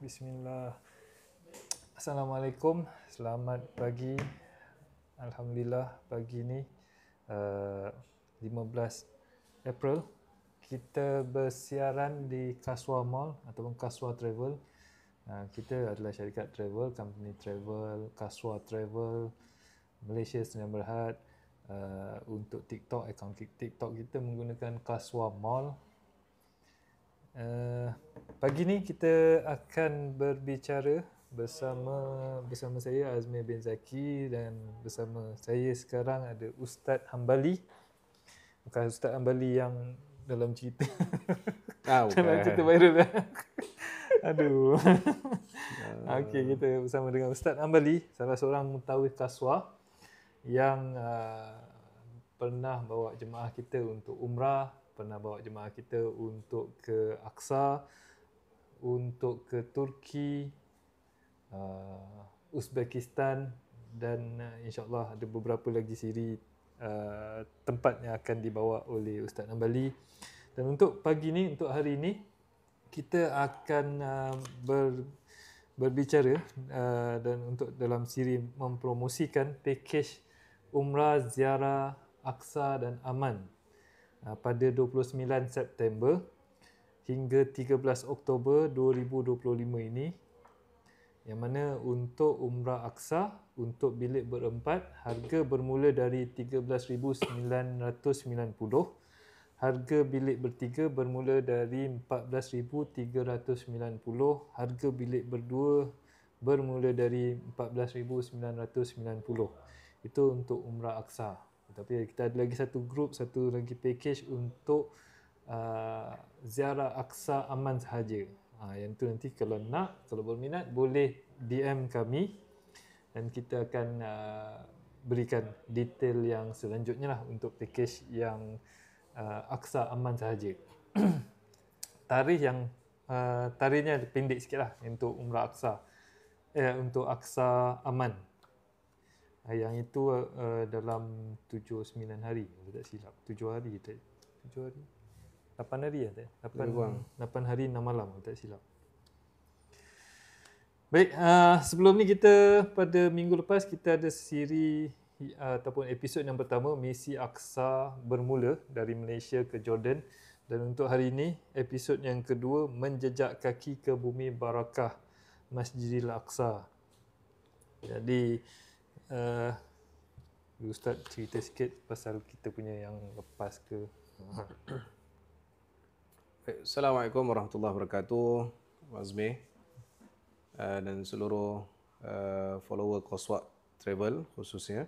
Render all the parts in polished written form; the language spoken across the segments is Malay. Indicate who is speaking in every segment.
Speaker 1: Bismillah. Assalamualaikum. Selamat pagi. Alhamdulillah pagi ni 15 April kita bersiaran di Kaswa Mall ataupun Kaswa Travel. Kita adalah syarikat travel, company travel, Kaswa Travel, Malaysia Sdn Bhd. Untuk TikTok, akaun TikTok kita menggunakan Kaswa Mall. Pagi ni kita akan berbicara bersama saya Azmi bin Zaki, dan bersama saya sekarang ada Ustaz Hambali. Bukan Ustaz Hambali yang dalam cerita. Dalam cerita viral. Aduh. Okey, kita bersama dengan Ustaz Hambali, salah seorang mutawif Kaswa yang pernah bawa jemaah kita untuk umrah, pernah bawa jemaah kita untuk ke Aqsa, untuk ke Turki, Uzbekistan, dan insyaAllah ada beberapa lagi siri tempat yang akan dibawa oleh Ustaz Hambali. Dan untuk pagi ni, untuk hari ini, kita akan berbicara dan untuk dalam siri mempromosikan pakej umrah ziarah Aqsa dan Aman pada 29 September hingga 13 Oktober 2025 ini, yang mana untuk umrah Aqsa untuk bilik berempat harga bermula dari 13,990, harga bilik bertiga bermula dari 14,390, harga bilik berdua bermula dari 14,990. Itu untuk umrah Aqsa. Tapi kita ada lagi satu grup, satu lagi package untuk ziarah Aqsa Aman sahaja. Yang tu nanti kalau berminat boleh DM kami dan kita akan berikan detail yang selanjutnya lah untuk package yang Aqsa Aman sahaja. Tarikhnya pendek sikit lah untuk umrah Aqsa. Untuk Aqsa Aman. Yang itu dalam 7-9 hari, kalau tak silap. 7 hari. 8 hari ya? 8 hari 6 malam, kalau tak silap. Baik, sebelum ni kita pada minggu lepas kita ada siri ataupun episod yang pertama, Misi Aqsa Bermula dari Malaysia ke Jordan. Dan untuk hari ini, episod yang kedua, Menjejak Kaki ke Bumi Barakah Masjidil Aqsa. Jadi Ustaz cerita sikit pasal kita punya yang lepas ke.
Speaker 2: Assalamualaikum warahmatullahi wabarakatuh, Azmi dan seluruh follower Kaswa Travel khususnya.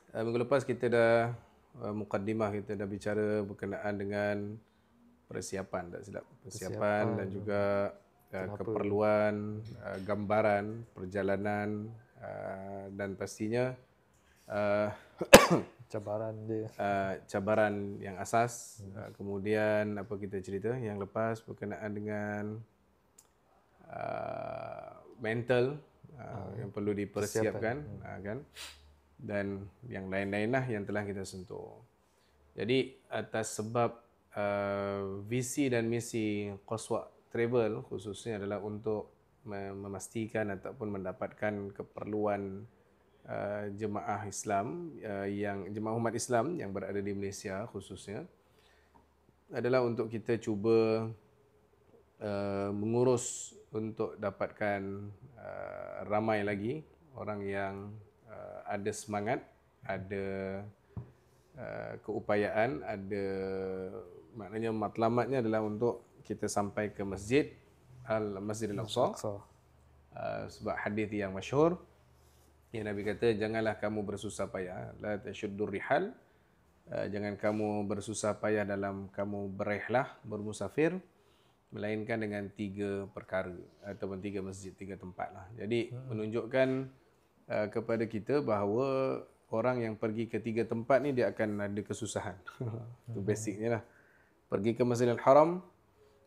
Speaker 2: Minggu lepas kita dah mukaddimah, kita dah bicara berkenaan dengan persiapan, tak silap. Persiapan dan juga keperluan, gambaran perjalanan, dan pastinya cabaran yang asas. Kemudian apa kita cerita yang lepas berkenaan dengan mental yang perlu dipersiapkan, kan, dan yang lain-lain lah yang telah kita sentuh. Jadi atas sebab visi dan misi Kaswa Travel khususnya adalah untuk memastikan ataupun mendapatkan keperluan jemaah Islam, jemaah umat Islam yang berada di Malaysia khususnya, adalah untuk kita cuba mengurus untuk dapatkan ramai lagi orang yang ada semangat, ada keupayaan, ada maknanya matlamatnya adalah untuk kita sampai ke Masjidil Aqsa. Sebab hadis yang masyhur yang Nabi kata, janganlah kamu bersusah payah, la tashuddur rihal, jangan kamu bersusah payah dalam kamu berihlah, bermusafir, melainkan dengan 3 perkara ataupun 3 masjid, 3 tempat lah. Jadi menunjukkan kepada kita bahawa orang yang pergi ke 3 tempat ni dia akan ada kesusahan. Itu basicnya lah. Pergi ke Masjidil Haram,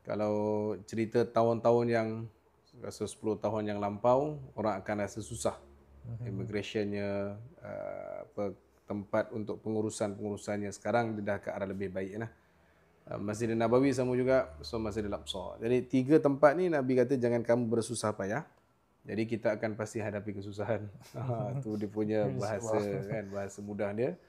Speaker 2: kalau cerita tahun-tahun yang rasa 10 tahun yang lampau, orang akan rasa susah. Immigrationnya, tempat untuk pengurusannya sekarang dia dah ke arah lebih baik lah. Masjid Nabawi sama juga, so Masjidil Aqsa. Jadi 3 tempat ni Nabi kata jangan kamu bersusah payah. Jadi kita akan pasti hadapi kesusahan. Itu dia punya bahasa kan, bahasa mudah dia.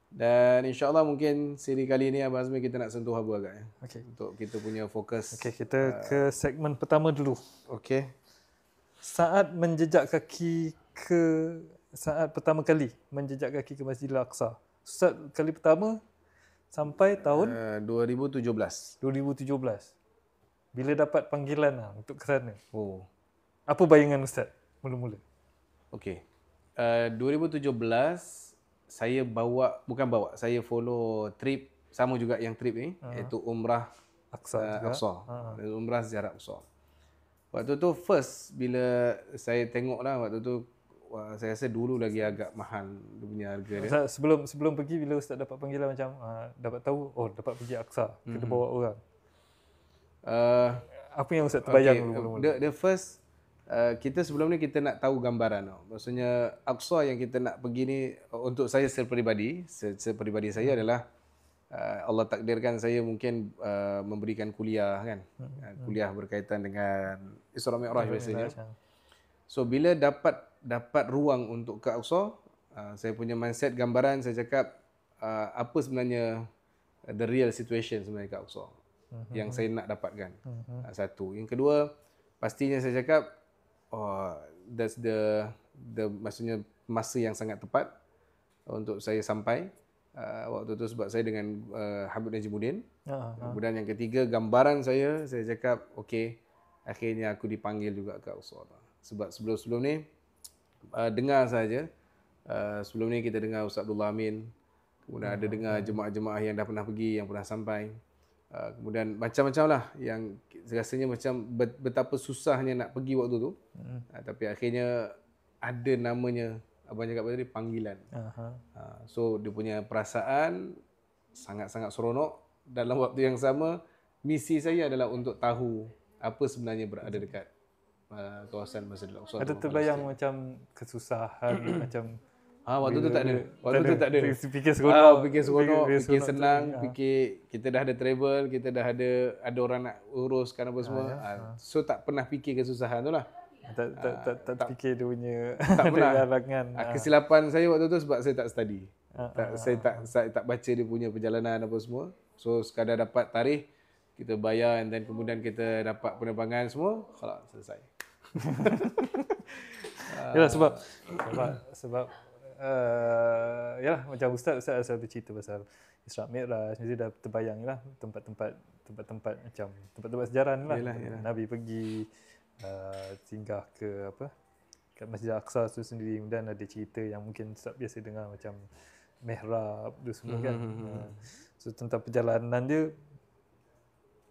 Speaker 2: Dan insya-Allah mungkin siri kali ni Abang Azmi kita nak sentuh Abu agak ya.
Speaker 1: Okey.
Speaker 2: Untuk kita punya fokus.
Speaker 1: Okey, kita ke segmen pertama dulu.
Speaker 2: Okey.
Speaker 1: Saat pertama kali menjejak kaki ke Masjidil Aqsa. Ustaz kali pertama sampai tahun
Speaker 2: 2017.
Speaker 1: 2017. Bila dapat panggilan untuk ke sana.
Speaker 2: Oh.
Speaker 1: Apa bayangan Ustaz mula-mula?
Speaker 2: Okey. 2017 saya saya follow trip sama juga yang trip ni, iaitu Umrah
Speaker 1: Aqsa.
Speaker 2: Umrah ziarah Aqsa. Waktu tu first bila saya tengok lah, waktu tu saya rasa dulu lagi agak mahal dia punya harga dia.
Speaker 1: Ustaz, sebelum pergi, bila Ustaz dapat panggilan macam dapat tahu dapat pergi Aqsa, kita bawa orang. Apa yang Ustaz terbayang mula-mula?
Speaker 2: The first kita sebelum ni kita nak tahu gambaran. Maksudnya Aqsa yang kita nak pergi ni untuk saya seperibadi saya adalah Allah takdirkan saya mungkin memberikan kuliah kan. Kuliah berkaitan dengan Isra Mi'raj biasanya. So bila dapat ruang untuk ke Aqsa, saya punya mindset gambaran saya cakap apa sebenarnya the real situation sebenarnya ke Aqsa yang saya nak dapatkan. Satu. Yang kedua, pastinya saya cakap that's the maksudnya masa yang sangat tepat untuk saya sampai waktu tu sebab saya dengan Habib Najimuddin. Kemudian yang ketiga, gambaran saya cakap okey, akhirnya aku dipanggil juga ke Aqsa. Sebab sebelum ni dengar saja. Sebelum ni kita dengar Ustaz Abdullah Amin, kemudian ada dengar jemaah-jemaah yang dah pernah pergi, yang pernah sampai. Kemudian macam-macam lah yang rasanya macam betapa susahnya nak pergi waktu tu. Tapi akhirnya ada namanya, abang cakap tadi, panggilan. So dia punya perasaan sangat-sangat seronok. Dalam waktu yang sama, misi saya adalah untuk tahu apa sebenarnya berada dekat kawasan Masjidil Aqsa.
Speaker 1: Ada terbayang macam kesusahan macam
Speaker 2: waktu tu tak ada. Waktu tu tak ada.
Speaker 1: Fikir seronok,
Speaker 2: fikir senang, fikir kita dah ada travel, kita dah ada orang nak uruskan apa semua. So tak pernah fikir kesusahan tu lah.
Speaker 1: Tak fikir dia punya
Speaker 2: tak pernah.
Speaker 1: halangan.
Speaker 2: Kesilapan saya waktu tu sebab saya tak study. Saya tak baca dia punya perjalanan apa semua. So sekadar dapat tarikh, kita bayar and then kemudian kita dapat penerbangan semua, khalas selesai.
Speaker 1: Yalah sebab yalah macam Ustaz selalu cerita pasal Isra Mi'raj, mesti dah terbayang lah tempat-tempat macam tempat-tempat sejarah ni lah.
Speaker 2: Yalah.
Speaker 1: Nabi pergi singgah ke kat Masjid Aqsa tu sendiri, dan ada cerita yang mungkin Ustaz biasa dengar macam mihrab tu semua kan. So tentang perjalanan dia,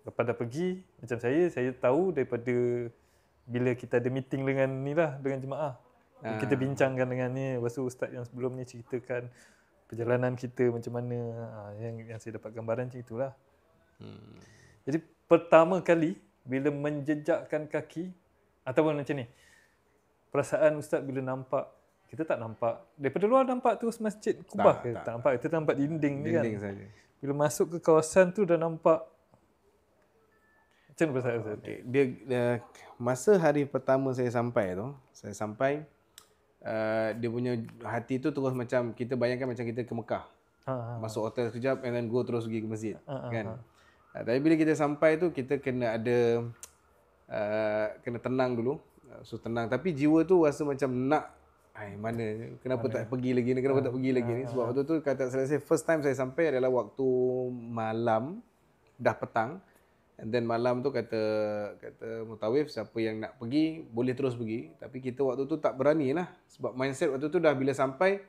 Speaker 1: lepas dah pergi, macam saya tahu daripada bila kita ada meeting dengan jemaah. Kita bincangkan dengan ni, lepas tu Ustaz yang sebelum ni ceritakan perjalanan kita macam mana, yang saya dapat gambaran macam itulah. Jadi pertama kali bila menjejakkan kaki, ataupun macam ni, perasaan Ustaz bila nampak, kita tak nampak daripada luar, nampak terus Masjid Kubah ke? Tak nampak, kita nampak dinding ni kan.
Speaker 2: Dinding saja. Bila
Speaker 1: masuk ke kawasan tu dah nampak. Macam mana perasaan Ustaz?
Speaker 2: Dia masa hari pertama saya sampai, dia punya hati tu terus macam, kita bayangkan macam kita ke Mekah. Masuk hotel sekejap and then go terus pergi ke masjid. Kan? Tapi bila kita sampai tu, kita kena kena tenang dulu. So tenang, tapi jiwa tu rasa macam kenapa tak pergi lagi ni, sebab waktu tu kata saya first time saya sampai adalah waktu malam, dah petang. And then malam tu kata mutawif, siapa yang nak pergi boleh terus pergi, tapi kita waktu tu tak berani lah, sebab mindset waktu tu dah bila sampai,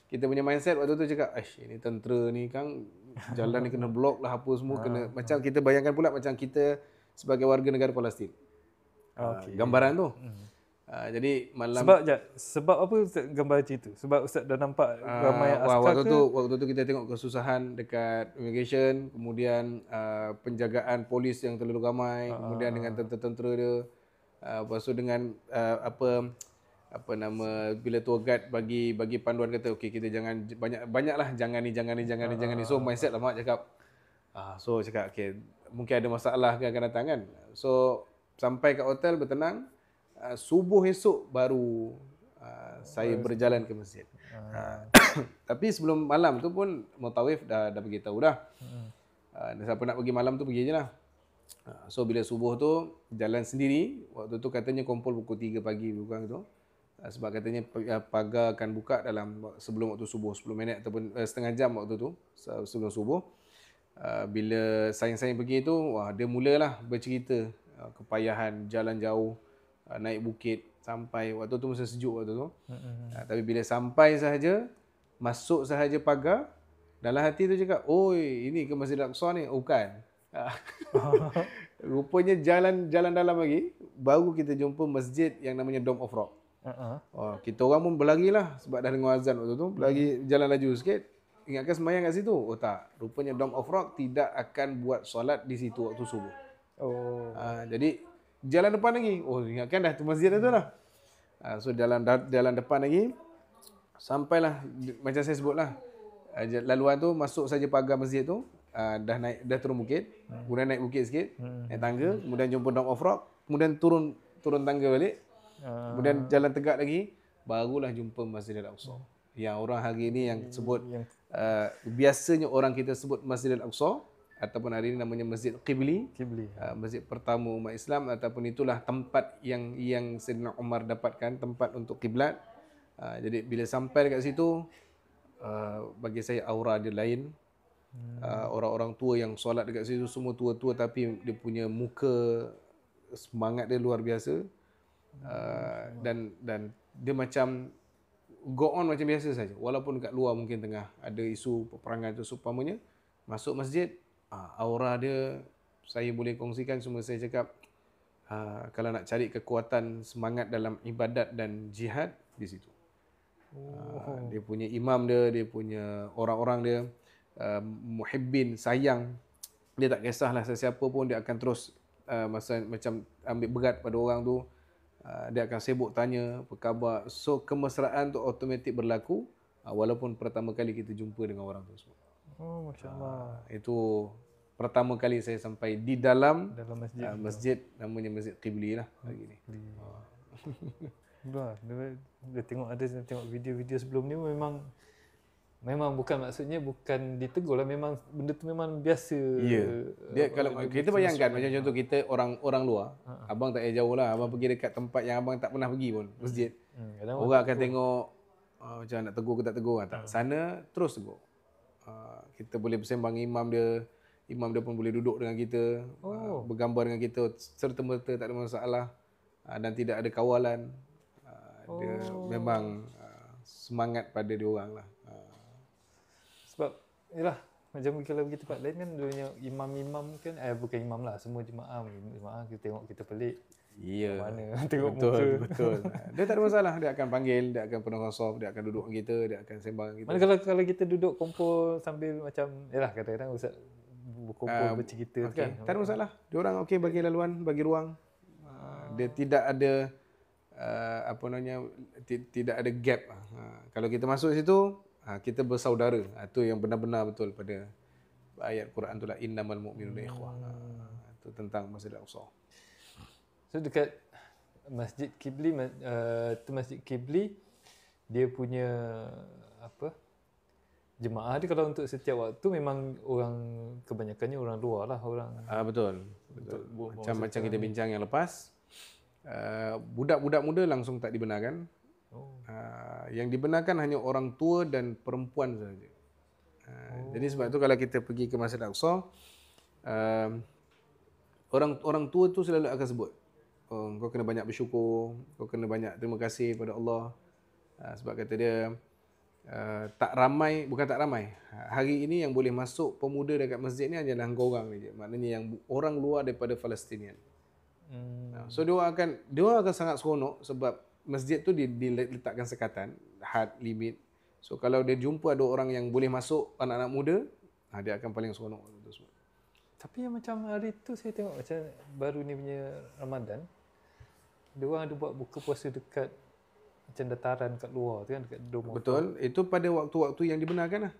Speaker 2: kita punya mindset waktu tu cakap, ini tentera ni kan, jalan ni kena blok lah apa semua, kena macam kita bayangkan pula macam kita sebagai warga negara Palestin. Gambaran tu. Jadi malam
Speaker 1: sebab apa Ustaz gambar macam itu? Sebab Ustaz dah nampak ramai askar
Speaker 2: waktu tu kita tengok kesusahan dekat immigration, kemudian penjagaan polis yang terlalu ramai, kemudian dengan tentera-tentera dia. Lepas tu dengan apa nama, bila tour guide bagi panduan kata okey kita jangan banyaklah jangan ni. So mindset lah mak cakap so cakap okey mungkin ada masalah ke akan datang kan. So sampai kat hotel bertenang, subuh esok baru saya berjalan ke masjid. Tapi sebelum malam tu pun Mutawif dah beritahu dah. Siapa nak pergi malam tu pergi je lah. So bila subuh tu jalan sendiri, waktu tu katanya kumpul pukul 3 pagi bukan tu. Sebab katanya pagar akan buka dalam sebelum waktu subuh 10 minit ataupun setengah jam waktu tu sebelum subuh. Bila sayang-sayang pergi tu, dia mulalah bercerita kepayahan jalan jauh, naik bukit sampai waktu tu masa sejuk waktu tu. Tapi bila sampai sahaja, masuk sahaja pagar, dalam hati tu cakap, "Oi, ini ke Masjid Al-Aqsa ni?" Oh, bukan. Rupanya jalan dalam lagi baru kita jumpa masjid yang namanya Dome of Rock. Kita orang pun berlari lah sebab dah dengar azan waktu tu, berlari jalan laju sikit. Ingatkan sembahyang kat situ? Oh tak, rupanya Dome of Rock tidak akan buat solat di situ waktu subuh. Jadi jalan depan lagi. Oh ingatkan dah tu masjid tu lah. So jalan depan lagi sampailah macam saya sebutlah. Laluan tu masuk saja pagar masjid tu, dah turun bukit, kemudian naik bukit sikit, naik tangga, kemudian jumpa Dome of Rock, kemudian turun tangga balik. Kemudian jalan tegak lagi, barulah jumpa Masjid Al-Aqsa. Yang orang hari ini yang sebut biasanya orang kita sebut Masjid Al-Aqsa ataupun hari ini namanya Masjid Qibli. Masjid pertama umat Islam, ataupun itulah tempat yang Sayyidina Umar dapatkan tempat untuk kiblat. Jadi bila sampai dekat situ, bagi saya aura dia lain. Orang-orang tua yang solat dekat situ semua tua-tua, tapi dia punya muka semangat dia luar biasa. Dan dia macam go on macam biasa saja, walaupun kat luar mungkin tengah ada isu peperangan tu seumpamanya, masuk masjid aura dia saya boleh kongsikan semua. Saya cakap kalau nak cari kekuatan semangat dalam ibadat dan jihad di situ. Dia punya imam dia punya orang-orang dia muhibbin, sayang. Dia tak kisahlah sesiapa pun, dia akan terus macam ambil berat pada orang tu. Dia akan sibuk tanya apa khabar. So kemesraan tu automatik berlaku walaupun pertama kali kita jumpa dengan orang tu semua.
Speaker 1: Masya-Allah.
Speaker 2: Itu pertama kali saya sampai di dalam
Speaker 1: masjid.
Speaker 2: Masjid namanya Masjid Qibli lah lagi ni.
Speaker 1: Dia tengok video-video sebelum ni, memang bukan maksudnya bukan ditegur lah, memang benda tu memang biasa.
Speaker 2: Ya. Dia kalau kita bayangkan macam contoh kita orang luar, abang tak payah jauh lah, abang pergi dekat tempat yang abang tak pernah pergi pun, masjid. Orang akan tengok macam nak tegur ke tak tegur tak. Sana terus tegur. Kita boleh bersembang imam dia pun boleh duduk dengan kita, bergambar dengan kita serta-merta, tak ada masalah. Dan tidak ada kawalan. Dia memang semangat pada dia orang lah.
Speaker 1: Sebab yalah, macam kalau pergi tempat lain kan dunia imam-imam kan, bukan imam lah, semua jemaah kita tengok kita pelik.
Speaker 2: Ya.
Speaker 1: Mana tengok
Speaker 2: betul,
Speaker 1: muka.
Speaker 2: Betul. Dia tak ada masalah, dia akan panggil, dia akan penuh soft, dia akan duduk dengan kita, dia akan sembang dengan kita.
Speaker 1: Mana kalau kita duduk kumpul sambil macam yalah kadang-kadang Ustaz berkumpul bercerita kan.
Speaker 2: Tak ada masalah. Dia orang okey bagi laluan, bagi ruang. Dia tidak ada tidak ada gap. Kalau kita masuk situ, kita bersaudara. Itu yang benar-benar betul pada ayat Quran tu lah, innamal mu'minuna ikhwah. Itu tentang Masjid Al-Aqsa.
Speaker 1: So dekat Masjid Qibli, Masjid Qibli dia punya jemaah dia kalau untuk setiap waktu memang orang kebanyakannya orang luar lah, orang.
Speaker 2: Betul. Macam kita bincang yang lepas, budak-budak muda langsung tak dibenarkan. Yang dibenarkan hanya orang tua dan perempuan saja. Jadi sebab itu kalau kita pergi ke Masjid Al-Aqsa, orang tua tu selalu akan sebut, kau kena banyak bersyukur, kau kena banyak terima kasih pada Allah. Sebab kata dia, tak ramai, bukan tak ramai. Hari ini yang boleh masuk pemuda dekat masjid ni hanyalah engkau orang je. Maknanya yang orang luar daripada Palestinian. So dia akan sangat seronok sebab masjid tu diletakkan sekatan, had limit. So kalau dia jumpa ada orang yang boleh masuk, anak-anak muda, dia akan paling seronok.
Speaker 1: Tapi yang macam hari tu saya tengok macam baru ni punya Ramadan, dia orang ada buat buka puasa dekat macam dataran kat luar tu kan, dekat dom.
Speaker 2: Betul, itu pada waktu-waktu yang dibenarkan lah.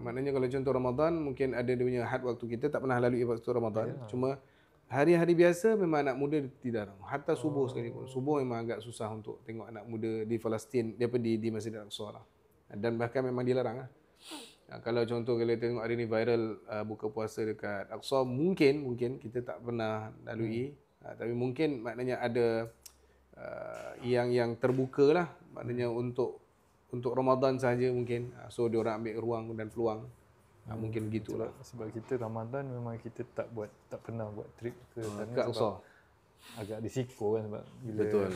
Speaker 2: Maknanya kalau contoh Ramadan, mungkin ada dia punya had waktu, kita tak pernah lalui waktu Ramadan. Cuma hari-hari biasa memang anak muda tidak. Hatta subuh sekalipun. Subuh memang agak susah untuk tengok anak muda di Palestin, di Masjid Al-Aqsa lah. Dan bahkan memang dilarang lah. Kalau contoh kalau tengok hari ni viral buka puasa dekat Aqsa, mungkin kita tak pernah lalui. Tapi mungkin maknanya ada yang terbuka lah, maknanya untuk Ramadan saja mungkin. So dia orang ambil ruang dan peluang. Mungkin begitulah.
Speaker 1: Sebab kita Ramadan memang kita tak pernah buat trip ke sana
Speaker 2: ke Aqsa.
Speaker 1: Agak risiko kan sebab bila
Speaker 2: betul.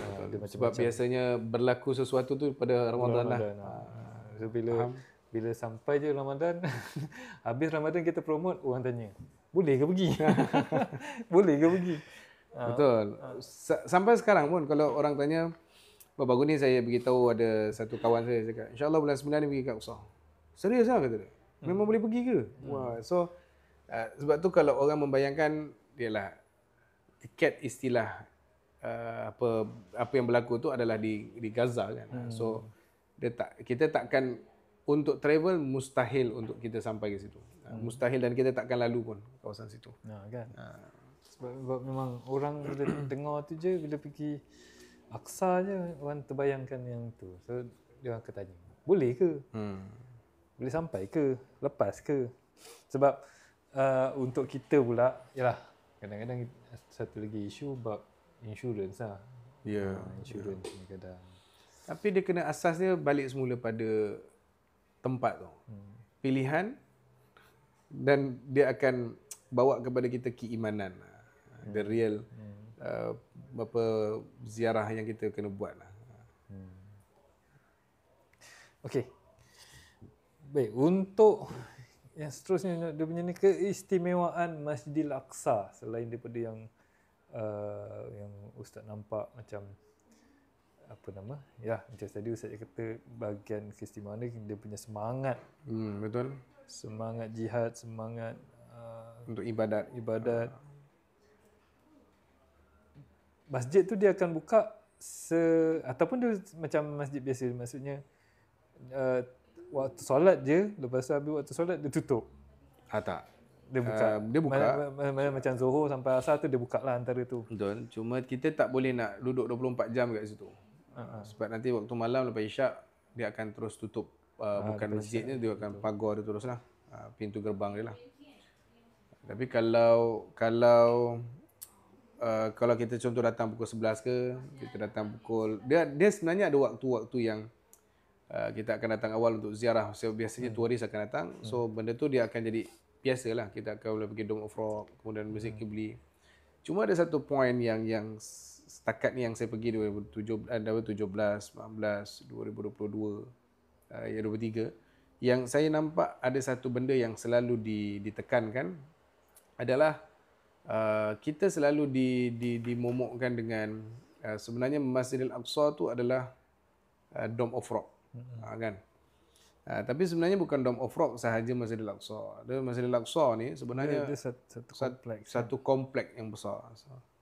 Speaker 2: Sebab biasanya berlaku sesuatu tu pada Ramadan lah.
Speaker 1: So bila sampai je Ramadan, habis Ramadan kita promote, orang tanya, boleh ke pergi? Boleh ke pergi?
Speaker 2: Betul. Sampai sekarang pun kalau orang tanya, baru ni saya beritahu ada satu kawan saya cakap, insya-Allah bulan 9 ni pergi kat Aqsa. Serius lah kata dia. Memang boleh pergi ke? Wah, so sebab tu kalau orang membayangkan dialah tiket istilah apa yang berlaku tu adalah di Gaza kan. So kita takkan untuk travel mustahil untuk kita sampai ke situ. Mustahil, dan kita takkan lalu pun kawasan situ.
Speaker 1: Kan. Sebab memang orang bila dengar tu je, bila pergi Aqsa je orang terbayangkan yang tu. So dia akan tanya, boleh ke? Boleh sampai ke? Lepas ke? Sebab untuk kita pula, yalah, kadang-kadang satu lagi isu bab insurans lah. Insurans ni kadang.
Speaker 2: Tapi dia kena asasnya balik semula pada tempat tu. Pilihan, dan dia akan bawa kepada kita keimanan. The real ziarah yang kita kena buat lah. Okey.
Speaker 1: Baik, untuk yang seterusnya dia punya ni, keistimewaan Masjidil Aqsa selain daripada yang Ustaz nampak macam apa nama? Ya, macam tadi Ustaz kata bahagian keistimewaan dia punya semangat.
Speaker 2: Betul.
Speaker 1: Semangat jihad, semangat
Speaker 2: untuk ibadat.
Speaker 1: Masjid tu dia akan buka ataupun dia macam masjid biasa, maksudnya waktu solat je, lepas tu habis waktu solat dia tutup.
Speaker 2: Tak.
Speaker 1: Dia buka.
Speaker 2: Dia buka.
Speaker 1: Macam Zuhur sampai Asar tu dia buka lah antara tu.
Speaker 2: Betul. Cuma kita tak boleh nak duduk 24 jam kat situ. Sebab nanti waktu malam lepas Isyak dia akan terus tutup. Bukan masjidnya, dia akan pagar dia terus lah. Pintu gerbang dia lah. Tapi kalau kita contoh datang pukul 11 ke, kita datang pukul, dia sebenarnya ada waktu-waktu yang kita akan datang awal untuk ziarah. So, biasanya turis akan datang. So benda tu dia akan jadi biasalah. Kita akan boleh pergi Dome of Rock, kemudian Masjid Qibli. Cuma ada satu point yang setakat ni yang saya pergi 2017, 19, 2022, 23, yang saya nampak ada satu benda yang selalu ditekankan adalah kita selalu dimomokkan dengan sebenarnya Masjidil Aqsa tu adalah Dome of Rock. Kan? Tapi sebenarnya bukan Dome of Rock sahaja Masjidil Aqsa. Masjidil Aqsa ni sebenarnya satu kompleks yang besar.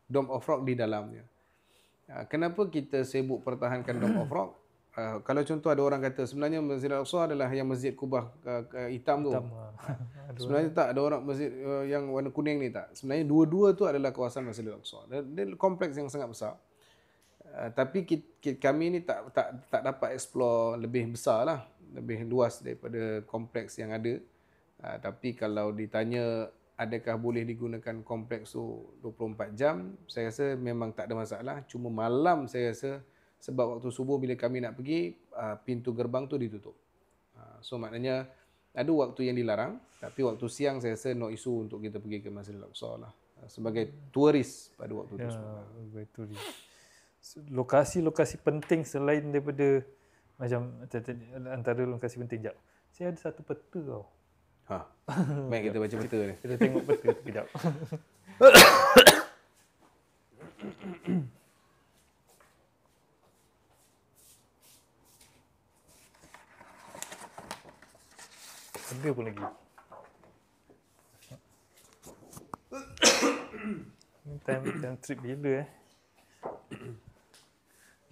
Speaker 2: Dome of Rock di dalamnya. Kenapa kita sibuk pertahankan Dome of Rock? Kalau contoh ada orang kata sebenarnya Masjidil Aqsa adalah yang Masjid Kubah hitam tu. Sebenarnya tak, ada orang masjid yang warna kuning ni tak. Sebenarnya dua-dua tu adalah kawasan Masjidil Aqsa. Dia kompleks yang sangat besar. Tapi kami ni tak dapat explore lebih besar lah, lebih luas daripada kompleks yang ada. Tapi kalau ditanya adakah boleh digunakan kompleks tu 24 jam, saya rasa memang tak ada masalah. Cuma malam saya rasa, sebab waktu subuh bila kami nak pergi, pintu gerbang tu ditutup. So maknanya ada waktu yang dilarang, tapi waktu siang saya rasa no isu untuk kita pergi ke Masjidil Aqsa lah. Sebagai turis pada waktu tu.
Speaker 1: Sebagai turis. Lokasi-lokasi penting selain daripada Macam antara lokasi penting jap. Saya ada satu peta tau.
Speaker 2: Ha. Baik kita baca peta ni.
Speaker 1: Kita tengok peta tu kejap. Ada pun lagi. Ni time trip bila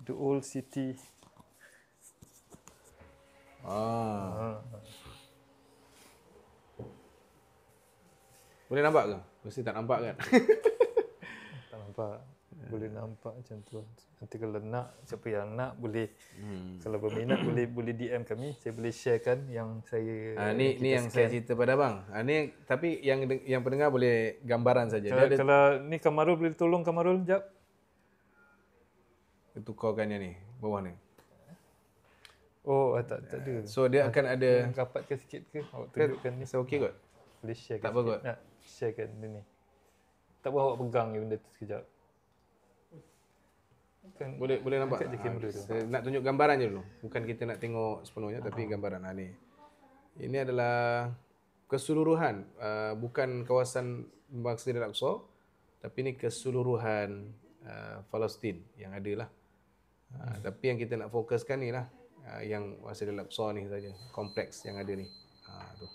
Speaker 1: The old city.
Speaker 2: Boleh nampak ke? Mesti tak nampak kan?
Speaker 1: Tak nampak. Boleh nampak macam tu. Nanti kalau nak, siapa yang nak boleh kalau berminat boleh DM kami. Saya boleh sharekan yang saya
Speaker 2: Ni yang saya cerita pada abang. Ni tapi yang pendengar boleh gambaran saja.
Speaker 1: Kalau ni Kamarul boleh tolong Kamarul jap.
Speaker 2: Tukarkan yang ni, bawah ni.
Speaker 1: Oh, tak ada.
Speaker 2: So dia akan ada
Speaker 1: Rapatkan sikit ke? Awak tunjukkan ni.
Speaker 2: Saya okey kot.
Speaker 1: Boleh share
Speaker 2: Tak apa kot.
Speaker 1: Nak sharekan dia ni. Tak apa awak pegang je benda tu sekejap.
Speaker 2: Boleh nampak.
Speaker 1: Angkat je kamera tu.
Speaker 2: Saya nak tunjuk gambaran je dulu. Bukan kita nak tengok sepenuhnya tapi gambaran ni. Ini adalah keseluruhan bukan kawasan Masjidil Aqsa tapi ini keseluruhan Palestin yang ada lah. Tapi yang kita nak fokuskan ni lah yang Masjidil Aqsa ni saja, kompleks yang ada ni. Tu.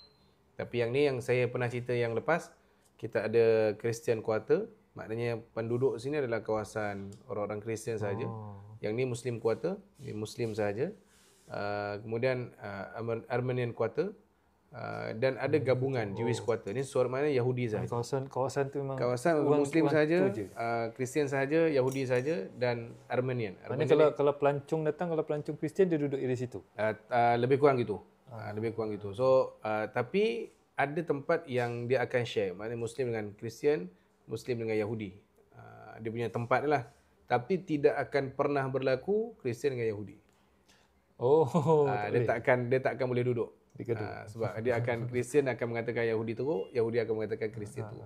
Speaker 2: Tapi yang ni yang saya pernah cerita yang lepas, kita ada Christian Quarter, maknanya penduduk sini adalah kawasan orang-orang Kristian sahaja. Yang ni Muslim Quarter, ni Muslim sahaja. Kemudian Armenian Quarter dan ada gabungan Jewish Quarter. Ni suara mana Yahudi sahaja.
Speaker 1: Kawasan tu memang
Speaker 2: Kawasan Muslim sahaja, Kristian sahaja, Yahudi sahaja dan Armenian.
Speaker 1: Maknanya kalau pelancong datang, kalau pelancong Kristian dia duduk area situ.
Speaker 2: Lebih kurang gitu. Lebih kurang gitu. So tapi ada tempat yang dia akan share. Maknanya Muslim dengan Kristian, Muslim dengan Yahudi. Dia punya tempat lah. Tapi tidak akan pernah berlaku Kristian dengan Yahudi. Dia tak akan boleh duduk. Sebab dia akan Kristian akan mengatakan Yahudi teruk, Yahudi akan mengatakan Kristian teruk.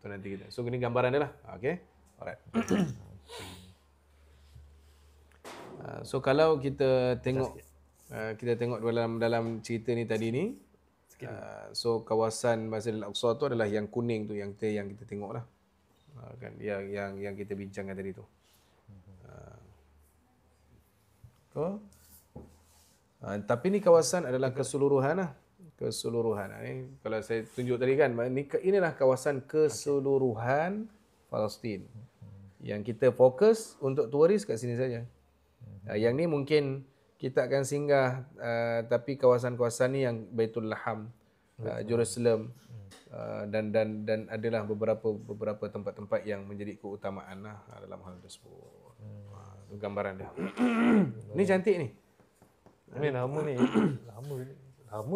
Speaker 2: Tu nanti kita. So ini gambaran dia lah. Okay. Alright. So kalau kita tengok dalam cerita ni tadi ni, so kawasan Masjidil Aqsa tu adalah yang kuning tu yang kita tengok lah. Kan yang kita bincangkan tadi tu. Tapi ni kawasan adalah keseluruhan lah. Keseluruhan. Ni kalau saya tunjuk tadi kan, inilah kawasan keseluruhan Palestin. Yang kita fokus untuk turis kat sini saja. Yang ni mungkin kita akan singgah tapi kawasan-kawasan ni yang Baitul Laham, Jerusalem dan adalah beberapa tempat-tempat yang menjadi keutamaan lah dalam hal tersebut. Itu gambaran dia. Ni cantik ni.
Speaker 1: Ni lama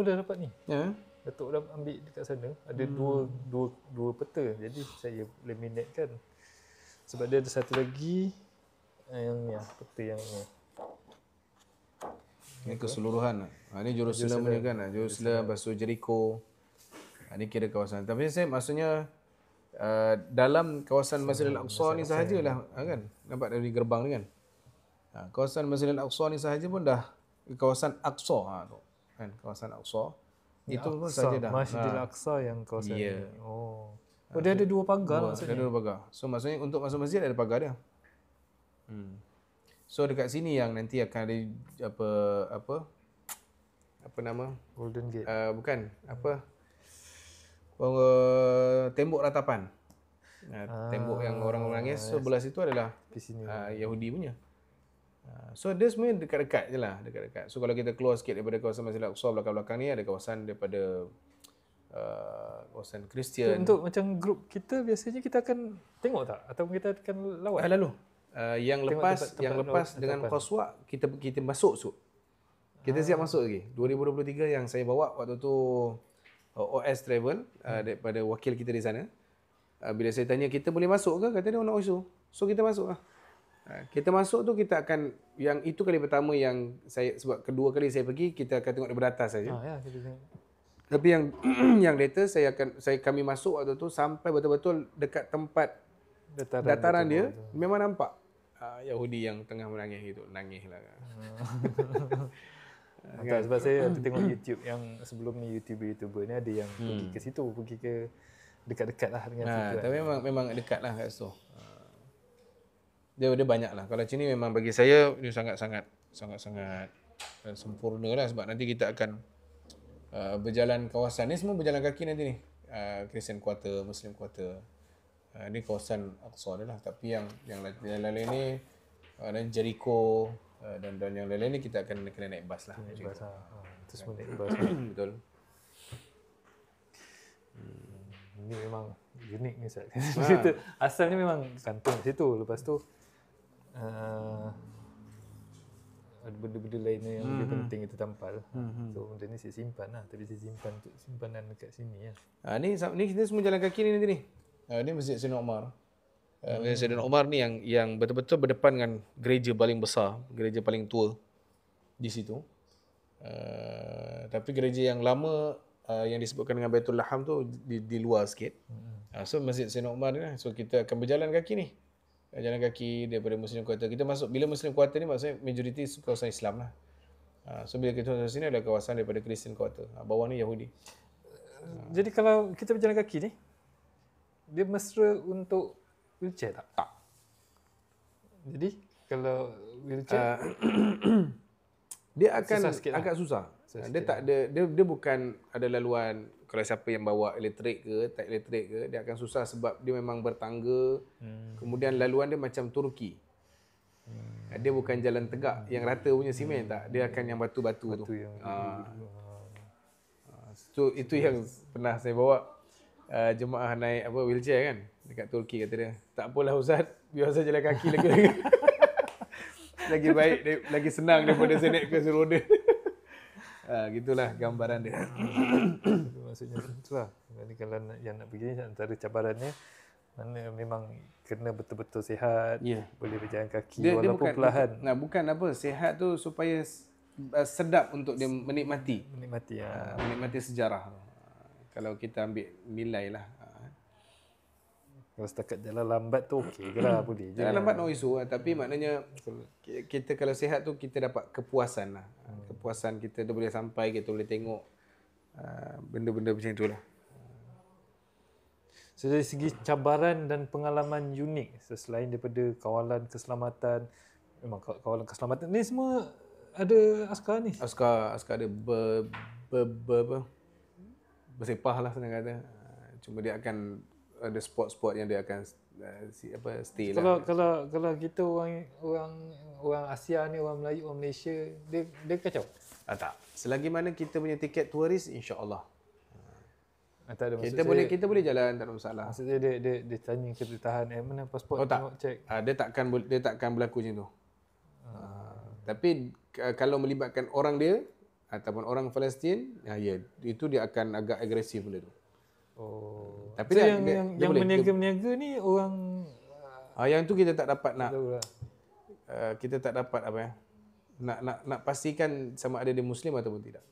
Speaker 1: dah dapat ni.
Speaker 2: Ya.
Speaker 1: Datuk dah ambil dekat sana. Ada dua peta. Jadi saya boleh minatkan. Sebab dia ada satu lagi yang ni peta yang ni.
Speaker 2: Ini keseluruhan. Ini Jerusalem punya kan. Jerusalem, Basuh Jericho. Ini kira kawasan. Tapi saya maksudnya dalam kawasan Masjidil Aqsa ni sahajalah kan. Nampak dari gerbang ni kan. Kawasan Masjidil Aqsa ni sahaja pun dah kawasan Aqsa tu. Kan kawasan Aqsa. Itu pun saja dah.
Speaker 1: Masjidil Aqsa yang kawasan ni.
Speaker 2: Yeah.
Speaker 1: Dia ada dua pagar maksudnya.
Speaker 2: Ada dua pagar. So maksudnya untuk masuk masjid ada pagar dia. So dekat sini yang nanti akan ada apa nama?
Speaker 1: Golden Gate.
Speaker 2: Bukan, tembok ratapan. Tembok yang orang menangis. So belah situ adalah Yahudi punya. So dia sebenarnya dekat-dekat je lah, dekat-dekat. So kalau kita keluar sikit daripada kawasan Masjidil Aqsa, belakang-belakang ni ada kawasan daripada kawasan Kristian.
Speaker 1: Untuk macam grup kita biasanya kita akan tengok tak ataupun kita akan lawat?
Speaker 2: Lalu yang lepas dengan Qaswa kita masuk. Kita siap masuk lagi. 2023 yang saya bawa waktu tu OS Travel daripada wakil kita di sana. Bila saya tanya kita boleh masuk ke, kata dia nak isu. So kita masuk lah. Kita masuk tu kita akan, yang itu kali pertama yang saya, sebab kedua kali saya pergi kita akan tengok daripada atas saja.
Speaker 1: Kita tengok.
Speaker 2: Tapi yang later kami masuk waktu tu sampai betul-betul dekat tempat dataran dia memang nampak Yahudi yang tengah menangis gitu, nangis lah.
Speaker 1: Tak, sebab saya ada tengok YouTube yang sebelum ni YouTuber ni ada yang pergi ke situ, pergi ke dekat-dekat lah dengan situ.
Speaker 2: Tapi memang dekat lah kat situ. Dia banyak lah. Kalau sini memang bagi saya dia sangat-sangat sempurna lah, sebab nanti kita akan berjalan kawasan ni, semua berjalan kaki nanti ni. Christian Quarter, Muslim Quarter. Ni kawasan Aqsa ni lah. Tapi yang lain-lain ni Jericho dan yang lain-lain ni kita akan kena naik bas lah.
Speaker 1: Naik bas lah. Itu semua naik bas.
Speaker 2: Betul.
Speaker 1: Ini memang unik ni Ustaz. Asalnya memang kantung situ. Lepas tu ada benda-benda lain yang lebih penting kita tampal. So benda ni saya simpan lah. Tapi saya simpan untuk simpanan dekat sini lah.
Speaker 2: Ni kita semua jalan kaki ni nanti ni. Ni Masjid Sayyidina Umar. Masjid Sayyidina Umar ni yang betul-betul berdepan dengan gereja paling besar, gereja paling tua di situ. Tapi gereja yang lama yang disebutkan dengan Baitul Laham tu di luar sikit. So Masjid Sayyidina Umar ni lah. So kita akan berjalan kaki ni. Jalan kaki daripada Muslim Quarter. Kita masuk, bila Muslim Quarter ni maksudnya majoriti kawasan Islam lah. So bila kita masuk sini adalah kawasan daripada Christian Quarter. Bawah ni Yahudi.
Speaker 1: Jadi kalau kita berjalan kaki ni, dia mesra untuk wheelchair tak?
Speaker 2: Tak.
Speaker 1: Jadi kalau wheelchair
Speaker 2: dia akan
Speaker 1: susah
Speaker 2: agak susah. Dia tak ada, dia bukan ada laluan. Kalau siapa yang bawa elektrik ke, tak elektrik ke, dia akan susah sebab dia memang bertangga. Kemudian laluan dia macam Turki. Dia bukan jalan tegak yang rata punya simen tak. Dia akan yang batu-batu tu. Itu yang pernah saya bawa jemaah naik wheelchair kan dekat Turki, kata dia, tak apalah Ustaz, biar saya jalan kaki lagi. Lagi baik, lagi senang daripada saya naik kursi roda. Gitulah gambaran dia.
Speaker 1: Maksudnya itulah. Jadi kalau yang nak pergi antara cabarannya, mana memang kena betul-betul sihat, boleh berjalan kaki walaupun perlahan.
Speaker 2: Bukan apa, sihat tu supaya sedap untuk dia menikmati sejarah. Kalau kita ambil nilai lah.
Speaker 1: Kalau setakat jalan lambat tu okey ke lah, boleh je.
Speaker 2: Jalan lambat no isu lah. Tapi maknanya kita kalau sihat tu kita dapat kepuasan lah. Kepuasan kita tu boleh sampai, kita boleh tengok benda-benda macam tu lah.
Speaker 1: So, dari segi cabaran dan pengalaman unik, selain daripada kawalan keselamatan, memang kawalan keselamatan ni semua ada askar ni?
Speaker 2: Askar ada bersepah lah senang kata. Cuma dia akan ada spot-spot yang dia akan stay lah.
Speaker 1: Kalau kita orang Asia ni, orang Melayu, orang Malaysia, dia kacau?
Speaker 2: Tak. Selagi mana kita punya tiket turis, insya-Allah.
Speaker 1: Tak ada,
Speaker 2: kita boleh jalan, tak ada masalah.
Speaker 1: Maksudnya dia tanya kita tahan mana pasport,
Speaker 2: tengok check. Dia takkan berlaku macam tu. Tapi kalau melibatkan orang dia ataupun orang Palestin, itu dia akan agak agresif benda tu.
Speaker 1: Tapi so yang berniaga-berniaga ni orang
Speaker 2: yang tu kita tak dapat kita tak dapat nak pastikan sama ada dia Muslim ataupun tidak.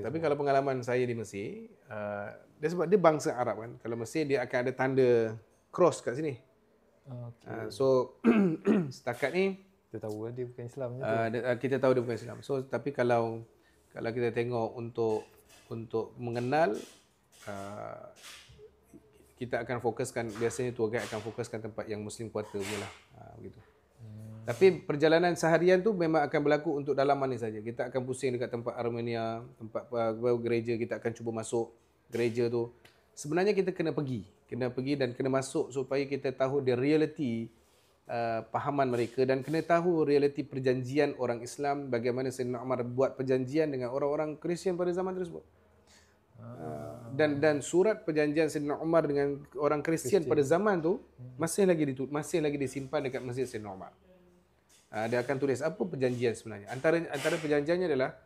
Speaker 2: Tapi kalau pengalaman saya di Mesir, dia sebab dia bangsa Arab kan. Kalau Mesir dia akan ada tanda cross kat sini. So setakat ni
Speaker 1: kita tahu dia bukan Islam je.
Speaker 2: Kita tahu dia bukan Islam. So tapi kalau kita tengok untuk mengenal, kita akan fokuskan, biasanya tour guide akan fokuskan tempat yang Muslim Quarter punya lah. Begitu. Tapi perjalanan seharian tu memang akan berlaku untuk dalaman ni saja. Kita akan pusing dekat tempat Armenia, tempat gereja, kita akan cuba masuk gereja tu. Sebenarnya kita kena pergi dan kena masuk supaya kita tahu the reality pahaman mereka, dan kena tahu realiti perjanjian orang Islam, bagaimana Sayyidina Umar buat perjanjian dengan orang-orang Kristian pada zaman tersebut. Dan surat perjanjian Sayyidina Umar dengan orang Kristian pada zaman tu masih lagi disimpan dekat Masjid Sayyidina Umar. Dia akan tulis apa perjanjian sebenarnya. Antara perjanjiannya adalah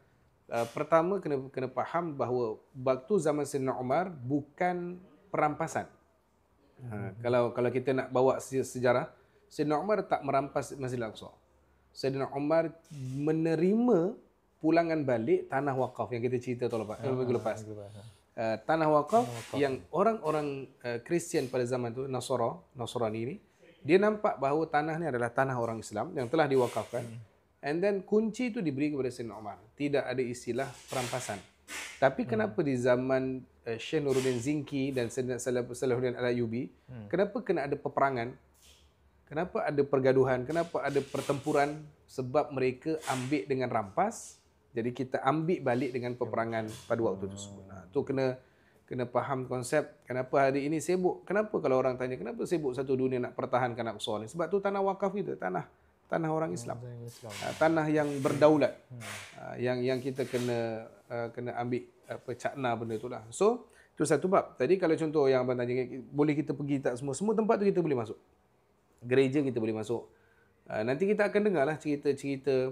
Speaker 2: pertama kena faham bahawa waktu zaman Sayyidina Umar bukan perampasan. Kalau kita nak bawa sejarah, Sayyidina Umar tak merampas Masjidil Aqsa. Sayyidina Umar menerima pulangan balik tanah wakaf yang kita cerita minggu lepas. Tanah wakaf yang orang-orang Kristian pada zaman tu, Nasrani ni, Dia nampak bahawa tanah ni adalah tanah orang Islam yang telah diwakafkan. And then kunci itu diberi kepada Sayyidina Umar. Tidak ada istilah perampasan. Tapi kenapa di zaman Syekh Nuruddin Zinki dan Sayyidina Salahuddin Al-Ayyubi, kenapa kena ada peperangan? Kenapa ada pergaduhan? Kenapa ada pertempuran? Sebab mereka ambil dengan rampas. Jadi kita ambil balik dengan peperangan pada waktu tersebut. Tu kena faham konsep kenapa hari ini sibuk. Kenapa kalau orang tanya kenapa sibuk satu dunia nak pertahankan Aqsa ni? Sebab tu tanah wakaf itu, tanah orang Islam. Tanah yang berdaulat. Yang kita kena ambil cakna benda tu lah. So, itu satu bab. Tadi kalau contoh yang abang tanya, boleh kita pergi tak semua? Semua tempat tu kita boleh masuk. Gereja kita boleh masuk. Nanti kita akan dengarlah cerita-cerita.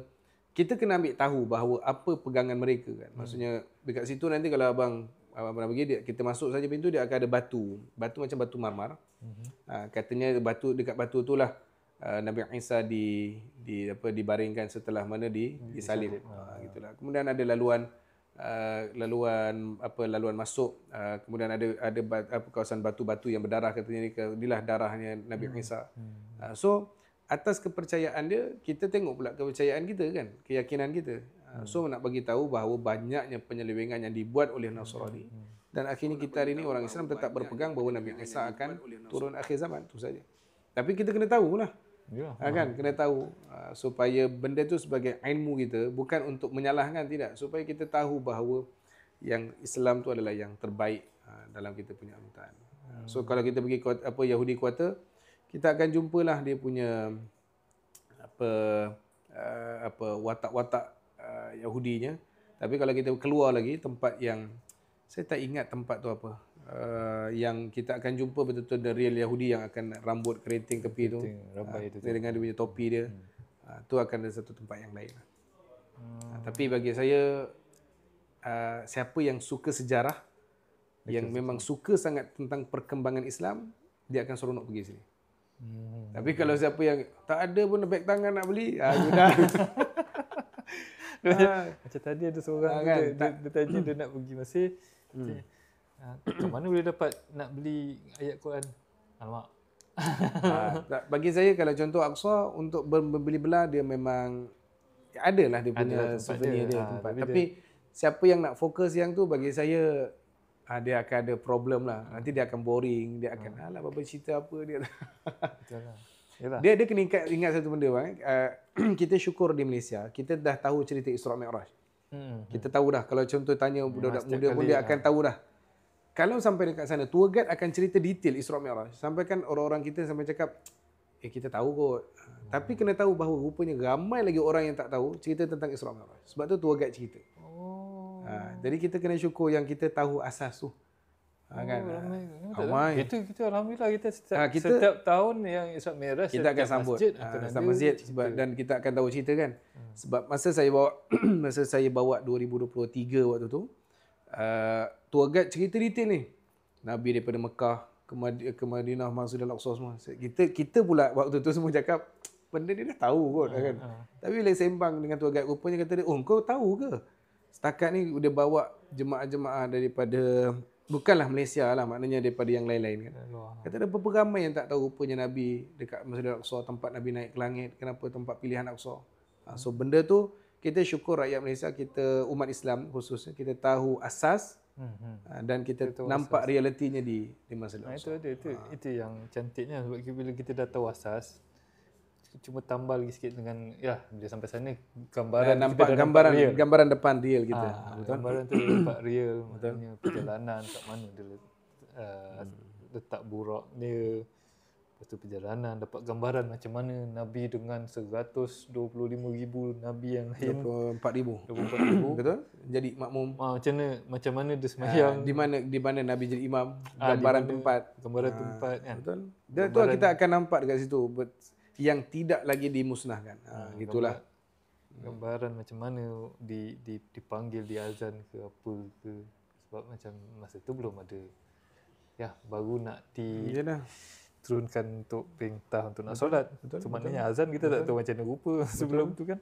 Speaker 2: Kita kena ambil tahu bahawa apa pegangan mereka kan. Maksudnya dekat situ nanti kalau abang pergi, kita masuk saja pintu, dia akan ada batu. Batu macam batu marmar. Katanya dekat batu itulah Nabi Isa dibaringkan setelah mana disalib. Gitulah. Kemudian ada laluan masuk, kemudian ada kawasan batu-batu yang berdarah, katanya inilah darahnya Nabi Isa. So atas kepercayaan dia, kita tengok pula kepercayaan kita kan, keyakinan kita. So nak bagi tahu bahawa banyaknya penyelewengan yang dibuat oleh Nasrani, dan akhirnya kita hari ini orang Islam tetap berpegang bahawa Nabi Isa akan turun akhir zaman, tu saja. Tapi kita kena tahulah. Kan kena tahu supaya benda tu sebagai ilmu kita, bukan untuk menyalahkan, tidak, supaya kita tahu bahawa yang Islam tu adalah yang terbaik dalam kita punya amalan. So kalau kita pergi Yahudi Quarter, kita akan jumpalah dia punya watak-watak Yahudinya. Tapi kalau kita keluar lagi tempat yang saya tak ingat tempat tu apa, yang kita akan jumpa betul-betul the real Yahudi yang akan rambut keriting tepi tu, dengan dia punya topi dia, tu akan ada satu tempat yang lain. Tapi bagi saya, siapa yang suka sejarah, yang memang suka sangat tentang perkembangan Islam, dia akan seronok pergi sini. Tapi kalau siapa yang tak ada pun beg tangan nak beli, sudah.
Speaker 1: Macam tadi ada seorang kan, dia tanya dia nak pergi Mesir. Kat mana boleh dapat nak beli ayat Quran? Alamak.
Speaker 2: Bagi saya kalau contoh Aqsa, untuk membeli belah dia memang adalah dia punya souvenir dia, tempat. Tapi siapa yang nak fokus yang tu, bagi saya dia akan ada problem lah. Nanti dia akan boring, dia akan alah apa cerita apa dia.
Speaker 1: Betul lah.
Speaker 2: Dia kena ingat satu benda bang. Kita syukur di Malaysia, kita dah tahu cerita Isra Mi'raj. Kita tahu dah. Kalau contoh tanya budak-budak muda pun dia akan tahu dah. Kalau sampai dekat sana, tour guide akan cerita detail Isra Mi'raj. Sampai kan orang-orang kita sampai cakap, kita tahu kot. Tapi kena tahu bahawa rupanya ramai lagi orang yang tak tahu cerita tentang Isra Mi'raj. Sebab tu tour guide cerita. Jadi kita kena syukur yang kita tahu asas tu. Kan?
Speaker 1: Ramai. Kita alhamdulillah kita setiap tahun yang Isra Mi'raj
Speaker 2: kita akan sambut masjid dan kita akan tahu cerita kan. Sebab masa saya bawa 2023 waktu tu, tour guide cerita detail ni. Nabi daripada Mekah ke Madinah, Masjidil Aqsa semua. Kita pula waktu tu semua cakap benda dia dah tahu kot kan. Tapi bila sembang dengan tour guide, rupanya kata dia, kau tahu ke? Setakat ni dia bawa jemaah-jemaah daripada, bukanlah Malaysia lah, maknanya daripada yang lain-lain kan. Kata ada beberapa ramai yang tak tahu rupanya Nabi dekat Masjidil Aqsa, tempat Nabi naik ke langit, kenapa tempat pilihan Aqsa. So benda tu kita syukur rakyat Malaysia, kita umat Islam khususnya, kita tahu asas dan kita nampak realitinya di Masjidil Aqsa.
Speaker 1: Itu yang cantiknya, sebab bila kita dah tahu asas, cuma tambah lagi sikit dengan bila sampai sana gambaran
Speaker 2: nampak gambaran depan real kita.
Speaker 1: Gambaran tu nampak real, maksudnya perjalanan kat mana dia letak burak dia, lepas tu perjalanan dapat gambaran macam mana Nabi dengan 125,000 Nabi yang lain,
Speaker 2: 24,000 betul, jadi makmum.
Speaker 1: Macam mana dia semayang,
Speaker 2: di mana Nabi jadi imam, gambaran tempat
Speaker 1: kan.
Speaker 2: Betul. Dan tu kita akan nampak dekat situ yang tidak lagi dimusnahkan. Gitulah.
Speaker 1: Gambaran macam mana dipanggil di azan ke apa ke. Sebab macam masa tu belum ada. Baru nak turunkan untuk perintah untuk nak solat. So maknanya azan kita tak tahu macam mana rupa sebelum tu kan.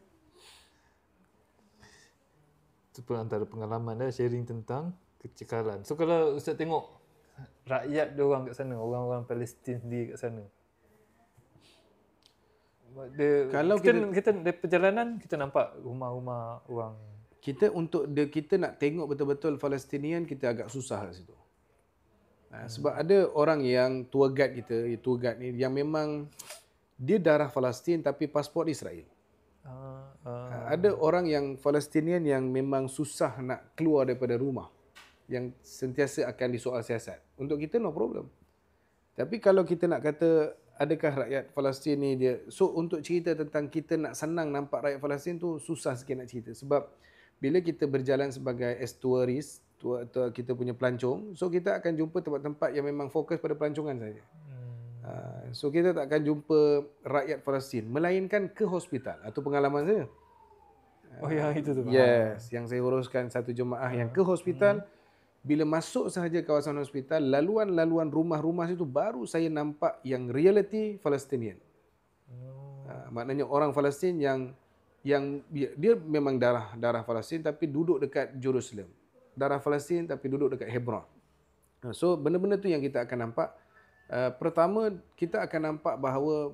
Speaker 1: Itu pun antara pengalaman sharing tentang kecekalan. So kalau Ustaz tengok rakyat dia orang kat sana, orang-orang Palestin sendiri kat sana,
Speaker 2: Kalau
Speaker 1: kita dari perjalanan kita nampak rumah-rumah orang.
Speaker 2: Kita nak tengok betul-betul Palestinian, kita agak susah kat situ. Sebab ada orang yang tour guide ni yang memang dia darah Palestin tapi pasport Israel. Ada orang yang Palestinian yang memang susah nak keluar daripada rumah, yang sentiasa akan disoal siasat. Untuk kita no problem. Tapi kalau kita nak kata adakah rakyat Palestin ni dia, so untuk cerita tentang kita nak senang nampak rakyat Palestin tu susah sikit nak cerita. Sebab bila kita berjalan sebagai tourist, kita punya pelancong, so kita akan jumpa tempat-tempat yang memang fokus pada pelancongan saja. So kita tak akan jumpa rakyat Palestin, melainkan ke hospital. Atau pengalaman saya.
Speaker 1: Yang itu tu.
Speaker 2: Yes, yang saya uruskan satu jemaah yang ke hospital. Bila masuk sahaja kawasan hospital, laluan-laluan rumah-rumah situ baru saya nampak yang reality Palestinian. Maknanya orang Palestin yang dia memang darah Palestin tapi duduk dekat Jerusalem. Darah Palestin tapi duduk dekat Hebron. So benda-benda tu yang kita akan nampak. Pertama, kita akan nampak bahawa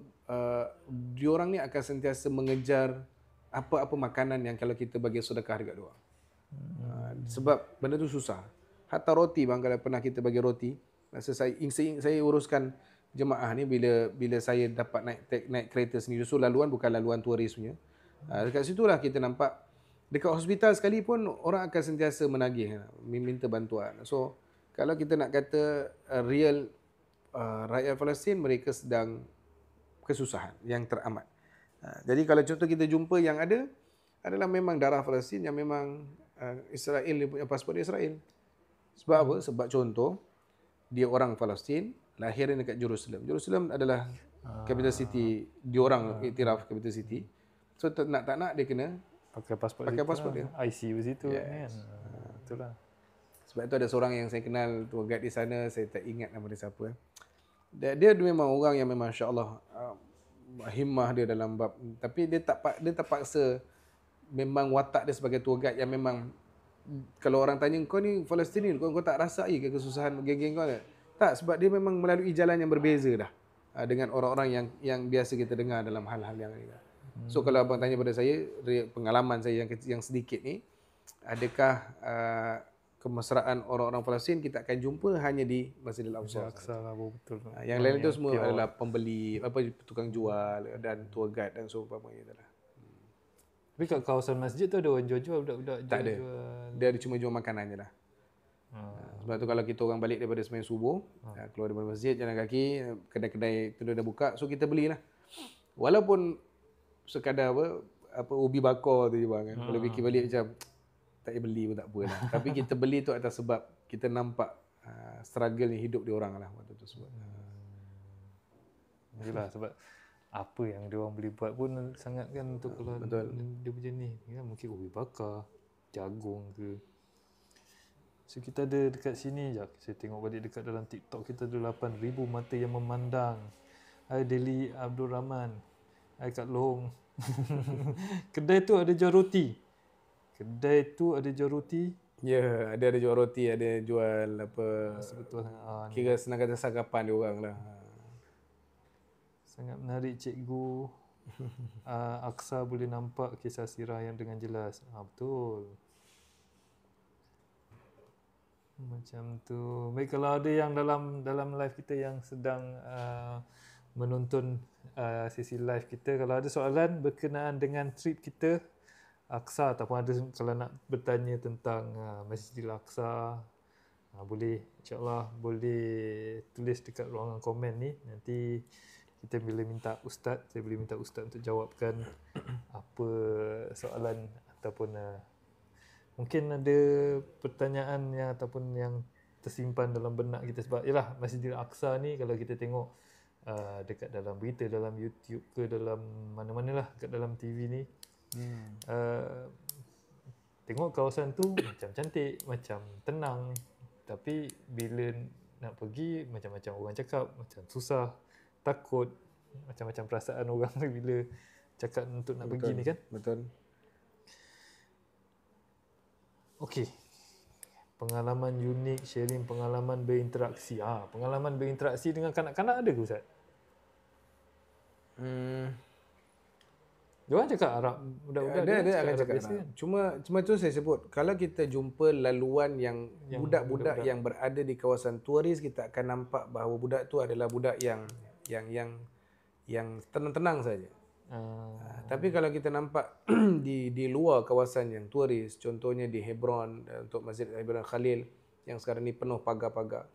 Speaker 2: diorang ni akan sentiasa mengejar apa-apa makanan yang kalau kita bagi sedekah dekat diorang. Sebab benda tu susah. Hatta roti bang, kalau pernah kita bagi roti, saya uruskan jemaah ni bila saya dapat naik kereta sendiri. So laluan bukan laluan turis punya. Dekat situlah kita nampak, dekat hospital sekalipun orang akan sentiasa menagih, minta bantuan. So kalau kita nak kata real rakyat Palestin, mereka sedang kesusahan yang teramat. Jadi kalau contoh kita jumpa yang ada adalah memang darah Palestin yang memang Israel, dia punya pasport Israel. Sebab apa? Sebab contoh, dia orang Palestin, lahir dekat Jerusalem. Jerusalem adalah capital city, diorang iktiraf capital city. So nak tak nak dia kena
Speaker 1: pakai pasport
Speaker 2: dia.
Speaker 1: IC situ kan. Itulah.
Speaker 2: Sebab itu ada seorang yang saya kenal, tour guide di sana, saya tak ingat nama dia siapa. Dia memang orang yang memang insya-Allah himmah dia dalam bab, tapi dia tak paksa, memang watak dia sebagai tour guide yang memang kalau orang tanya kau ni Palestin, kau tak rasa ke kesusahan geng-geng kau ni? Tak, sebab dia memang melalui jalan yang berbeza dah dengan orang-orang yang biasa kita dengar dalam hal-hal yang ni. So kalau abang tanya pada saya, pengalaman saya yang sedikit ni, adakah kemesraan orang-orang Palestin kita akan jumpa hanya di Masjidil Aqsa?
Speaker 1: Betul.
Speaker 2: Yang lain itu semua adalah pembeli, tukang jual dan tour guide dan seumpamanya itulah.
Speaker 1: Tapi kat kawasan masjid tu ada orang jual-jual, budak-budak jual.
Speaker 2: Tak ada. Dia ada cuma jual makanan je lah. Sebab tu kalau kita orang balik daripada sembahyang subuh, keluar daripada masjid, jalan kaki, kedai-kedai tu dah buka, so kita belilah. Walaupun sekadar apa ubi bakar tu je bang kan. Kalau fikir balik macam tak payah beli pun tak apa lah. Tapi kita beli tu atas sebab kita nampak struggle ni hidup dia orang lah waktu tu sebab.
Speaker 1: Yalah, sebab apa yang dia orang boleh buat pun sangat kan untuk kalau dia macam ni. Ya, mungkin ubi bakar, jagung ke. So kita ada dekat sini je. Saya tengok balik dekat dalam TikTok kita ada 8,000 mata yang memandang. Hai Deli Abdul Rahman. Hai Kak Long. Kedai tu ada jual roti.
Speaker 2: Ya, ada jual roti, ada jual apa.
Speaker 1: Betul.
Speaker 2: Kira senang kata sarapan dia orang lah.
Speaker 1: Sangat menarik cikgu. Aqsa boleh nampak kisah sirah yang dengan jelas. Betul. Macam tu. Baik, kalau ada yang dalam live kita yang sedang menonton sesi live kita, kalau ada soalan berkenaan dengan trip kita Aqsa ataupun ada kalau nak bertanya tentang Masjidil Aqsa, boleh insya-Allah boleh tulis dekat ruangan komen ni. Nanti kita boleh minta ustaz, saya boleh minta ustaz untuk jawabkan apa soalan ataupun mungkin ada pertanyaan yang ataupun yang tersimpan dalam benak kita. Sebab yalah, Masjidil Aqsa ni kalau kita tengok dekat dalam berita, dalam YouTube ke dalam mana-manalah, kat dalam TV ni, tengok kawasan tu macam cantik, macam tenang, tapi bila nak pergi macam-macam orang cakap, macam susah, takut, macam-macam perasaan orang bila cakap untuk nak pergi ni kan.
Speaker 2: Betul.
Speaker 1: Okey. Pengalaman unik, sharing pengalaman berinteraksi. Pengalaman berinteraksi dengan kanak-kanak ada ke Ustaz? Dia orang cakap Arab. Budak-budak dia
Speaker 2: Dia akan
Speaker 1: Arab
Speaker 2: cakap
Speaker 1: biasa
Speaker 2: Arab.
Speaker 1: kan?
Speaker 2: Cuma tu saya sebut, kalau kita jumpa laluan yang budak-budak yang berada di kawasan turis, kita akan nampak bahawa budak tu adalah budak yang tenang-tenang saja. Tapi kalau kita nampak di luar kawasan yang turis, contohnya di Hebron, untuk Masjid Ibrahim Khalil yang sekarang ni penuh pagar-pagar.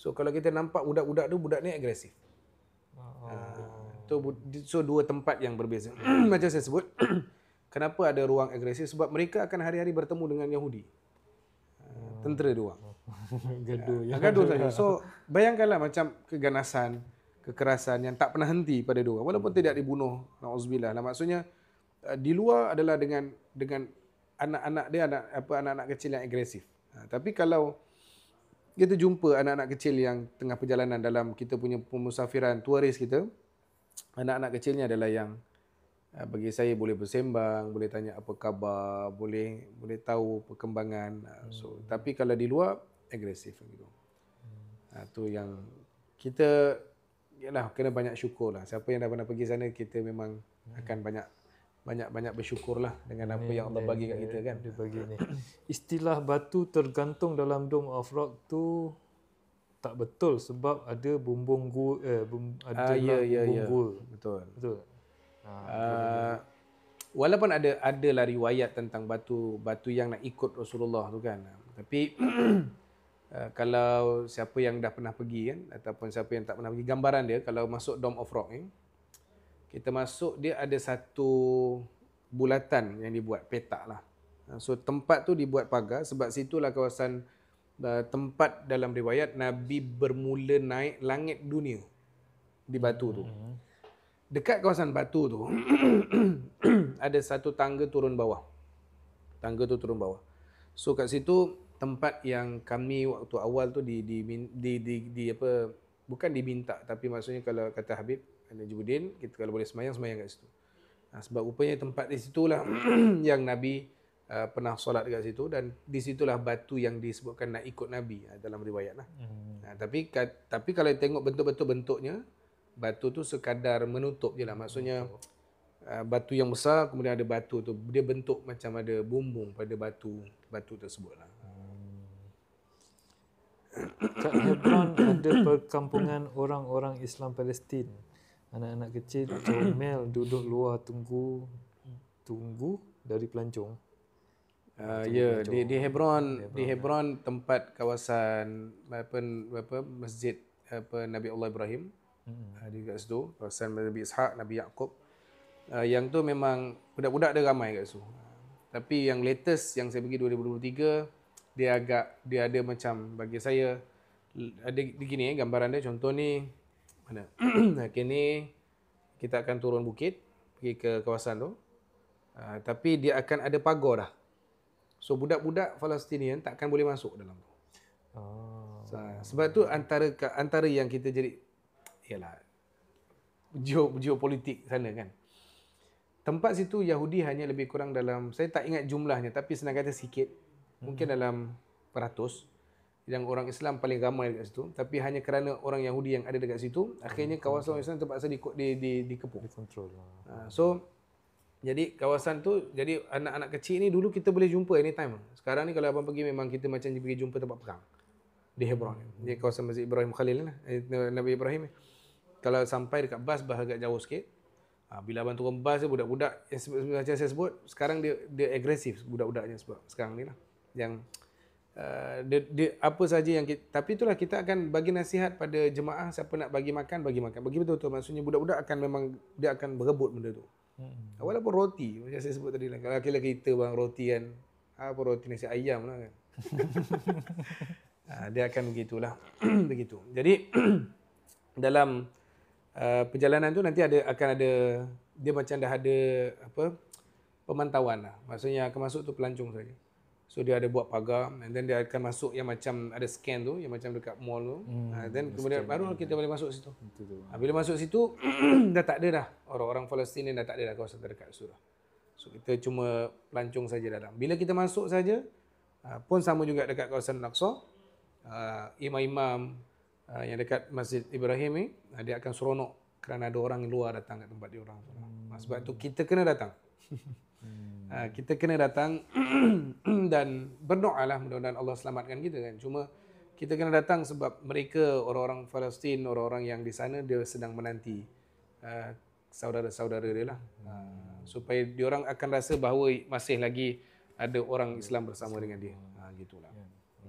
Speaker 2: So kalau kita nampak budak-budak tu, budak ni agresif. So dua tempat yang berbeza. Macam saya sebut, kenapa ada ruang agresif? Sebab mereka akan hari-hari bertemu dengan Yahudi. Tentera dia orang. Gaduh saja. So bayangkanlah macam keganasan, kekerasan yang tak pernah henti pada dia orang, walaupun tidak dibunuh, nauzubillah. Maksudnya di luar adalah dengan anak-anak dia, anak-anak kecil yang agresif. Tapi kalau kita jumpa anak-anak kecil yang tengah perjalanan dalam kita punya pemusafiran turis kita, anak-anak kecilnya adalah yang bagi saya boleh bersembang, boleh tanya apa khabar, boleh tahu perkembangan. Tapi kalau di luar agresif gitu. Tu yang kita kena banyak syukur lah. Siapa yang dah pernah pergi sana, kita memang akan banyak bersyukurlah dengan apa yang Allah bagi kat kita kan.
Speaker 1: Dia bagi ni. Istilah batu tergantung dalam Dome of Rock tu tak betul sebab ada bumbung gul, bumbung gul. Betul.
Speaker 2: Walaupun adalah riwayat tentang batu yang nak ikut Rasulullah tu kan. Tapi kalau siapa yang dah pernah pergi kan, ataupun siapa yang tak pernah pergi, gambaran dia kalau masuk Dome of Rock ni, kita masuk, dia ada satu bulatan yang dibuat, petak lah. So tempat tu dibuat pagar sebab situlah kawasan tempat dalam riwayat Nabi bermula naik langit dunia di batu tu. Dekat kawasan batu tu ada satu tangga turun bawah. So kat situ tempat yang kami waktu awal tu bukan diminta, tapi maksudnya kalau kata Habib Najmuddin, kita kalau boleh semayang kat situ. Sebab rupanya tempat di situlah yang Nabi pernah solat dekat situ, dan di situlah batu yang disebutkan nak ikut Nabi dalam riwayat lah. Tapi kalau tengok betul-betul bentuknya, batu tu sekadar menutup je lah. Maksudnya batu yang besar, kemudian ada batu tu, dia bentuk macam ada bumbung pada batu tersebut lah.
Speaker 1: Kat Hebron ada perkampungan orang-orang Islam Palestin. Anak-anak kecil comel duduk luar tunggu dari pelancong.
Speaker 2: Di Hebron tempat kawasan masjid Nabi Allah Ibrahim. Di kat situ, kawasan Nabi Ishaq, Nabi Yaqub. Yang tu memang budak-budak dia ramai kat situ. Tapi yang latest yang saya pergi 2023, dia ada macam, bagi saya ada begini gambaran dia. Contoh ni mana? Kini kita akan turun bukit pergi ke kawasan tu. Tapi dia akan ada pagar dah. So budak-budak Palestinian tak akan boleh masuk dalam tu. Sebab tu antara yang kita jadi ialah geopolitik sana kan. Tempat situ Yahudi hanya lebih kurang dalam, saya tak ingat jumlahnya, tapi senang kata sikit. Mungkin dalam peratus. Yang orang Islam paling ramai dekat situ, tapi hanya kerana orang Yahudi yang ada dekat situ, akhirnya kawasan Islam terpaksa dikepung.
Speaker 1: Dikontrol.
Speaker 2: So jadi kawasan tu, jadi anak-anak kecil ni dulu kita boleh jumpa anytime. Sekarang ni kalau abang pergi, memang kita macam pergi jumpa tempat perang di Hebron. Di kawasan Masjid Ibrahim Khalil lah, Nabi Ibrahim. Kalau sampai dekat bas agak jauh sikit, bila abang turun bas, budak-budak yang macam saya sebut, sekarang dia agresif budak-budaknya, sebab sekarang ni lah yang dia apa saja yang kita, tapi itulah kita akan bagi nasihat pada jemaah, siapa nak bagi makan, bagi betul-betul. Maksudnya budak-budak akan memang dia akan berebut benda tu. Walaupun roti, macam saya sebut tadi lah, kalau laki-laki kita bang roti kan, apa roti nasi ayam lah kan. Dia akan begitulah. Begitu. Jadi dalam perjalanan tu nanti akan ada, dia macam dah ada pemantauan lah. Maksudnya akan masuk tu pelancong saja. So dia ada buat pagar, and then dia akan masuk yang macam ada scan tu, yang macam dekat mall tu. Then kemudian baru kita boleh masuk situ. Bila masuk situ dah tak ada dah orang-orang Palestin, dah tak ada dah kawasan terdekat surah. So kita cuma pelancong saja dalam. Bila kita masuk saja pun sama juga dekat kawasan Al-Aqsa, imam-imam yang dekat Masjid Ibrahim ni, dia akan seronok kerana ada orang luar datang kat tempat dia orang. Sebab tu kita kena datang. Kita kena datang dan berdoalah mudah-mudahan Allah selamatkan kita kan. Cuma kita kena datang sebab mereka orang-orang Palestin, orang-orang yang di sana dia sedang menanti saudara-saudara dia lah. Supaya diorang akan rasa bahawa masih lagi ada orang Islam bersama dengan dia. Gitulah.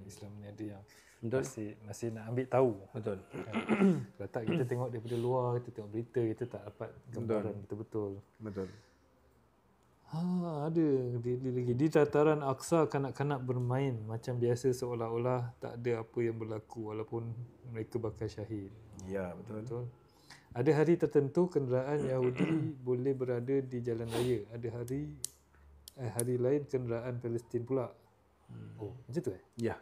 Speaker 1: Islam ni ada yang
Speaker 2: Betul.
Speaker 1: masih nak ambil tahu.
Speaker 2: Betul.
Speaker 1: Kalau tak kita tengok daripada luar, kita tengok berita, kita tak dapat gambaran betul-betul.
Speaker 2: Betul.
Speaker 1: Ada lagi di dataran Aqsa kanak-kanak bermain macam biasa seolah-olah tak ada apa yang berlaku walaupun mereka bakal syahid.
Speaker 2: Ya, betul.
Speaker 1: Ada hari tertentu kenderaan Yahudi boleh berada di jalan raya. Ada hari lain kenderaan Palestin pula. Oh, macam tu
Speaker 2: Ya.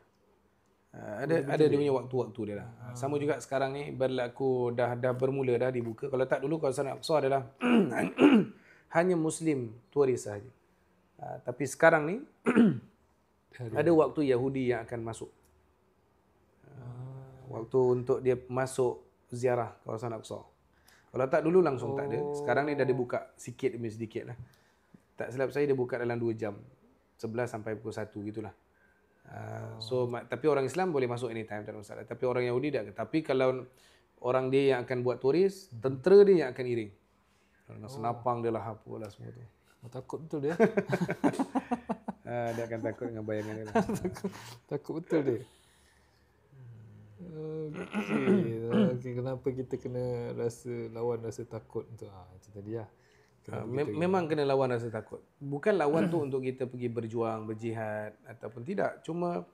Speaker 2: Ada dia punya waktu-waktu dia lah. Sama juga sekarang ni berlaku dah bermula dah dibuka. Kalau tak dulu kawasan Aqsa adalah hanya Muslim turis sahaja. Tapi sekarang ni ada waktu Yahudi yang akan masuk. Waktu untuk dia masuk ziarah kawasan Aqsa. Kalau tak dulu langsung tak ada. Sekarang ni dah dibuka sikit demi sedikit lah. Tak silap saya dia buka dalam 2 jam. 11 sampai pukul 1 gitulah. Tapi orang Islam boleh masuk anytime, tak ada masalah. Tapi orang Yahudi tak. Tapi kalau orang dia yang akan buat turis, tentera dia yang akan iring. Dengan senapang dia lah, apalah semua tu.
Speaker 1: Takut betul dia.
Speaker 2: Dia akan takut dengan bayangan dia lah.
Speaker 1: Takut betul dia. Okay, kenapa kita kena lawan rasa takut untuk itu tadi lah.
Speaker 2: Memang kena lawan rasa takut. Bukan lawan tu untuk kita pergi berjuang, berjihad ataupun tidak. Cuma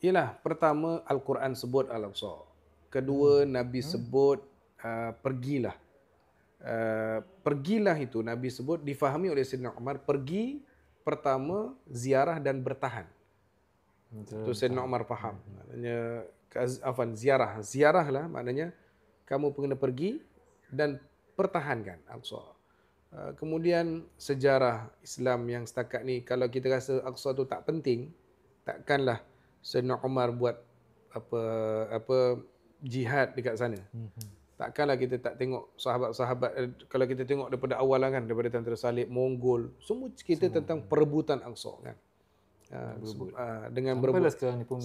Speaker 2: ialah pertama Al-Quran sebut Al-Aqsa. Kedua Nabi sebut pergilah. Pergilah itu Nabi sebut difahami oleh Sayyidina Umar. Pergi pertama ziarah dan bertahan. Itu Sayyidina Umar faham. Maknanya ziarah. Ziarah lah maknanya kamu kena pergi dan pertahankan Aqsa. Kemudian sejarah Islam yang setakat ni, kalau kita rasa Aqsa tu tak penting, takkanlah Sayyidina Umar buat apa jihad dekat sana. Takkanlah kita tak tengok sahabat-sahabat, kalau kita tengok daripada awal lah kan, daripada tentera salib, Mongol, semua cerita tentang perebutan Aqsa kan. Dengan
Speaker 1: sampailah sekarang ni pun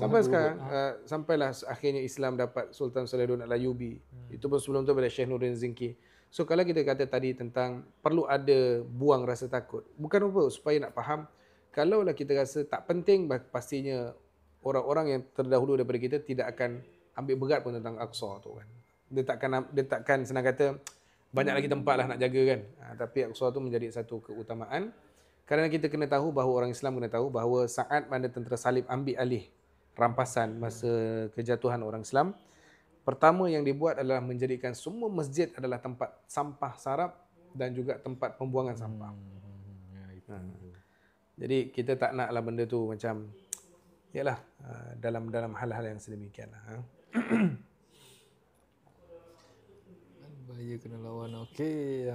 Speaker 2: sampailah akhirnya Islam dapat Sultan Salahuddin Al-Ayyubi. Itu pun sebelum tu pada Syekh Nuruddin Zinki. So kalau kita kata tadi tentang perlu ada buang rasa takut, bukan apa supaya nak faham, kalaulah kita rasa tak penting, pastinya orang-orang yang terdahulu daripada kita tidak akan ambil berat pun tentang Aqsa tu kan. Dia takkan senang kata banyak lagi tempat lah nak jaga kan. Tapi Aqsa tu menjadi satu keutamaan. Kerana kita kena tahu bahawa orang Islam kena tahu bahawa saat mana tentera salib ambil alih rampasan masa kejatuhan orang Islam, pertama yang dibuat adalah menjadikan semua masjid adalah tempat sampah sarap dan juga tempat pembuangan sampah. Jadi kita tak naklah benda tu macam yalah dalam hal-hal yang sedemikian lah.
Speaker 1: Bahaya kena lawan. Okey.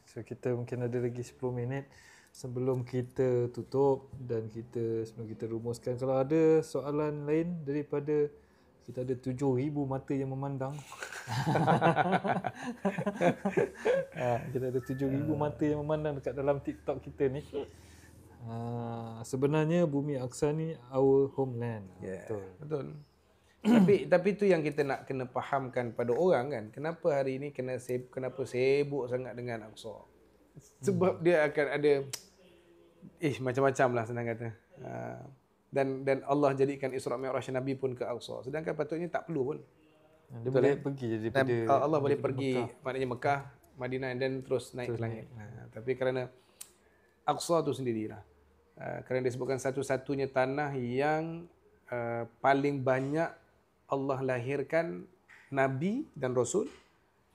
Speaker 1: So kita mungkin ada lagi 10 minit sebelum kita tutup dan sebelum kita rumuskan. Kalau ada soalan lain daripada kita ada 7,000 mata yang memandang. Kita ada 7,000 mata yang memandang dekat dalam TikTok kita ni. Sebenarnya bumi Aqsa ni our homeland.
Speaker 2: Betul. Tapi itu yang kita nak kena fahamkan pada orang kan. Kenapa hari ini kenapa sibuk sangat dengan Aqsa? Sebab dia akan ada macam-macam lah senang kata. Dan Allah jadikan Isra' Mi'raj Nabi pun ke Aqsa. Sedangkan patutnya tak perlu pun.
Speaker 1: Dia boleh pergi daripada
Speaker 2: Allah boleh pergi maknanya Mekah, Madinah dan terus naik ke langit. Tapi kerana Aqsa tu sendirilah. Kerana disebutkan satu-satunya tanah yang paling banyak Allah lahirkan Nabi dan Rasul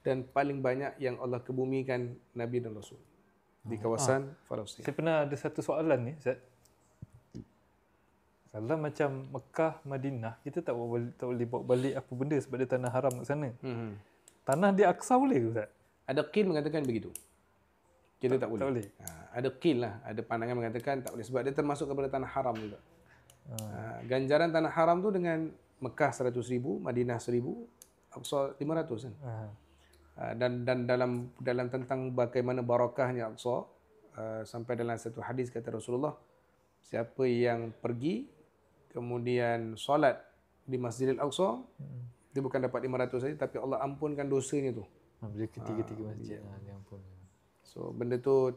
Speaker 2: dan paling banyak yang Allah kebumikan Nabi dan Rasul di kawasan Palestin.
Speaker 1: Saya pernah ada satu soalan ni, Ustaz. Kalau macam Mekah, Madinah, kita tak boleh bawa balik apa benda sebab dia tanah haram kat sana. Tanah di Aqsa boleh ke, Ustaz?
Speaker 2: Ada qil mengatakan begitu. Kita tak boleh.
Speaker 1: Tak boleh.
Speaker 2: Ada qil lah, ada pandangan mengatakan tak boleh sebab dia termasuk kepada tanah haram juga. Ganjaran tanah haram tu dengan Mekah 100,000, Madinah 1,000, Aqsa 500 kan. Dan dalam tentang bagaimana barakahnya Aqsa, sampai dalam satu hadis kata Rasulullah, siapa yang pergi kemudian solat di Masjidil Aqsa, dia bukan dapat 500 saja, tapi Allah ampunkan dosanya tu.
Speaker 1: Bila ketiga-tiga masjid yang pun.
Speaker 2: So benda tu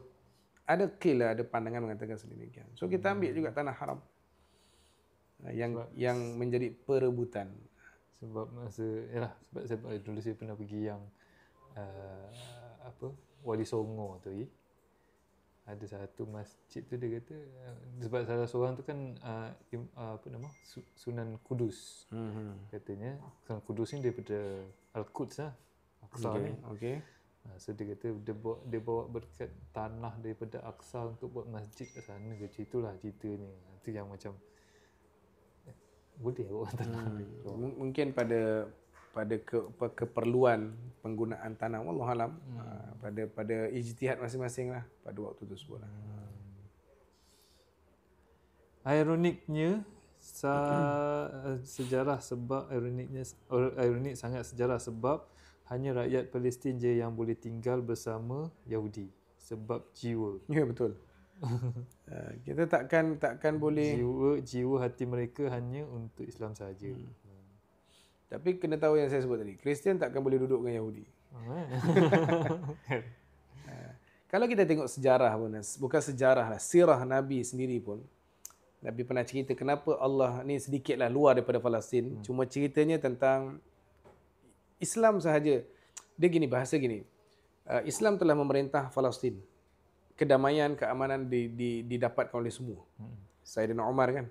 Speaker 2: ada qil lah, ada pandangan mengatakan sedemikian. So kita ambil juga tanah haram yang menjadi perebutan.
Speaker 1: Sebab sebab dulu saya pernah pergi yang Wali Songo tu. Ada satu masjid tu dia kata sebab salah seorang tu kan Sunan Kudus. Katanya Sunan Kudus ni daripada Al-Quds lah. Aqsa ni.
Speaker 2: Okey.
Speaker 1: So dia kata dia bawa berkat tanah daripada Aqsa untuk buat masjid kat sana ke. Itulah ceritanya. Itu yang macam boleh bawa tanah.
Speaker 2: Mungkin pada keperluan penggunaan tanah, wallahualam, pada ijtihad masing-masing lah pada waktu tersebut lah.
Speaker 1: Ironiknya sejarah sebab ironik sangat sejarah sebab hanya rakyat Palestin je yang boleh tinggal bersama Yahudi sebab jiwa.
Speaker 2: Ya, betul. Kita takkan boleh
Speaker 1: jiwa hati mereka hanya untuk Islam saja.
Speaker 2: Tapi kena tahu yang saya sebut tadi, Kristian takkan boleh duduk dengan Yahudi. Kalau kita tengok sejarah pun, bukan sejarah lah, sirah Nabi sendiri pun, Nabi pernah cerita kenapa Allah ni sedikitlah luar daripada Palestin. Cuma ceritanya tentang Islam sahaja. Dia gini, bahasa gini, Islam telah memerintah Palestin. Kedamaian, keamanan didapatkan oleh semua. Sayyidina Umar kan,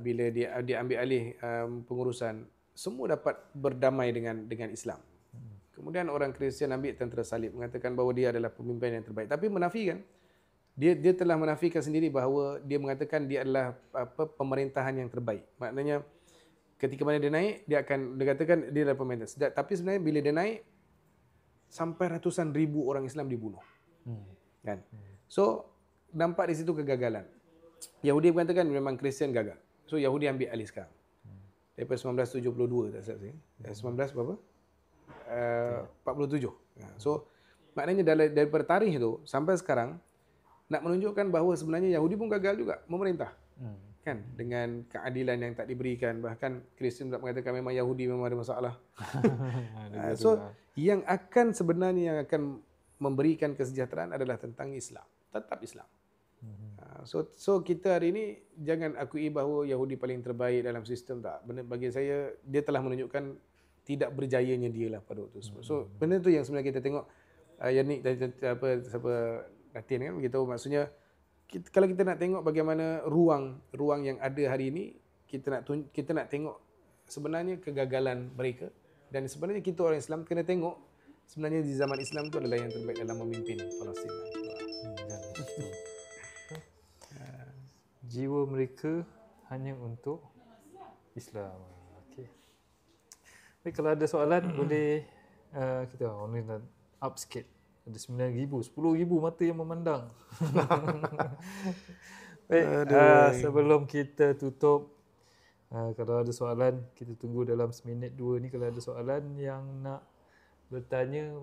Speaker 2: bila dia ambil alih pengurusan, semua dapat berdamai dengan Islam. Kemudian orang Kristian ambil tentera salib, mengatakan bahawa dia adalah pemimpin yang terbaik. Tapi menafikan, dia telah menafikan sendiri bahawa dia mengatakan dia adalah pemerintahan yang terbaik. Maknanya ketika mana dia naik, dia katakan dia adalah pemerintah. Tapi sebenarnya bila dia naik, sampai ratusan ribu orang Islam dibunuh. Kan? So nampak di situ kegagalan. Yahudi mengatakan memang Kristian gagal. So Yahudi ambil alih sekarang. Daripada 1972 tak salah saya. 19 berapa? 47. So maknanya daripada tarikh itu sampai sekarang nak menunjukkan bahawa sebenarnya Yahudi pun gagal juga memerintah. Kan, dengan keadilan yang tak diberikan, bahkan Kristian tak mengatakan memang Yahudi memang ada masalah. So yang akan sebenarnya yang akan memberikan kesejahteraan adalah tentang Islam, tetap Islam. So kita hari ini jangan akui bahawa Yahudi paling terbaik dalam sistem, tak. Benda bagi saya dia telah menunjukkan tidak berjayanya dia lah pada waktu tersebut. So benda tu yang sebenarnya kita tengok Yannick siapa Natin kan beritahu, maksudnya kalau kita nak tengok bagaimana ruang yang ada hari ini, kita nak tengok sebenarnya kegagalan mereka, dan sebenarnya kita orang Islam kena tengok sebenarnya di zaman Islam itu adalah yang terbaik dalam memimpin Palestin.
Speaker 1: Jiwa mereka hanya untuk Islam. Okey. Baik, kalau ada soalan boleh kita online up sikit. Ada 9,000, 10,000 mata yang memandang. Baik, sebelum kita tutup, kalau ada soalan kita tunggu dalam seminit 2 ni. Kalau ada soalan yang nak bertanya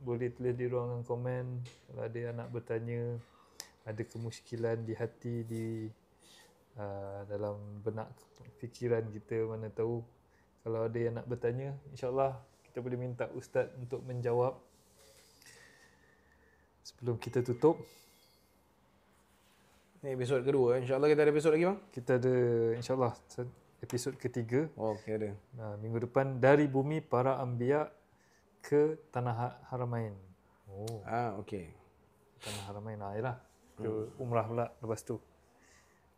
Speaker 1: boleh tulis di ruangan komen. Kalau ada yang nak bertanya, ada kemusykilan di hati, dalam benak fikiran kita, mana tahu. Kalau ada yang nak bertanya, insyaAllah kita boleh minta Ustaz untuk menjawab sebelum kita tutup.
Speaker 2: Ini episod kedua. InsyaAllah kita ada episod lagi, bang?
Speaker 1: Kita ada insyaAllah episod ketiga.
Speaker 2: Oh, okey, ada.
Speaker 1: Minggu depan, dari bumi para anbiya ke Tanah Haramain. Oh.
Speaker 2: Okey.
Speaker 1: Tanah Haramain lah, yalah. Ke umrah pula lepas tu.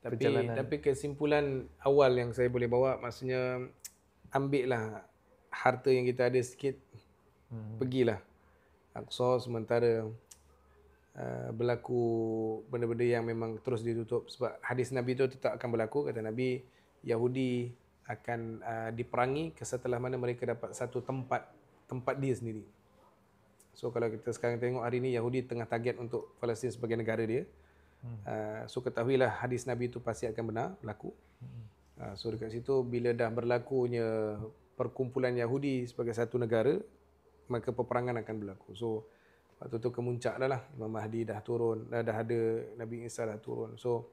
Speaker 2: Tapi kesimpulan awal yang saya boleh bawa, maksudnya ambillah harta yang kita ada sikit, pergilah Aqsa, sementara berlaku benda-benda yang memang terus ditutup. Sebab hadis Nabi itu tetap akan berlaku. Kata Nabi, Yahudi akan diperangi setelah mana mereka dapat satu tempat dia sendiri. So kalau kita sekarang tengok hari ini, Yahudi tengah target untuk Palestin sebagai negara dia. So ketahuilah hadis Nabi itu pasti akan benar berlaku. So dekat situ bila dah berlakunya perkumpulan Yahudi sebagai satu negara, maka peperangan akan berlaku. So waktu tu kemuncak dah lah, Imam Mahdi dah turun, dah ada Nabi Isa dah turun. So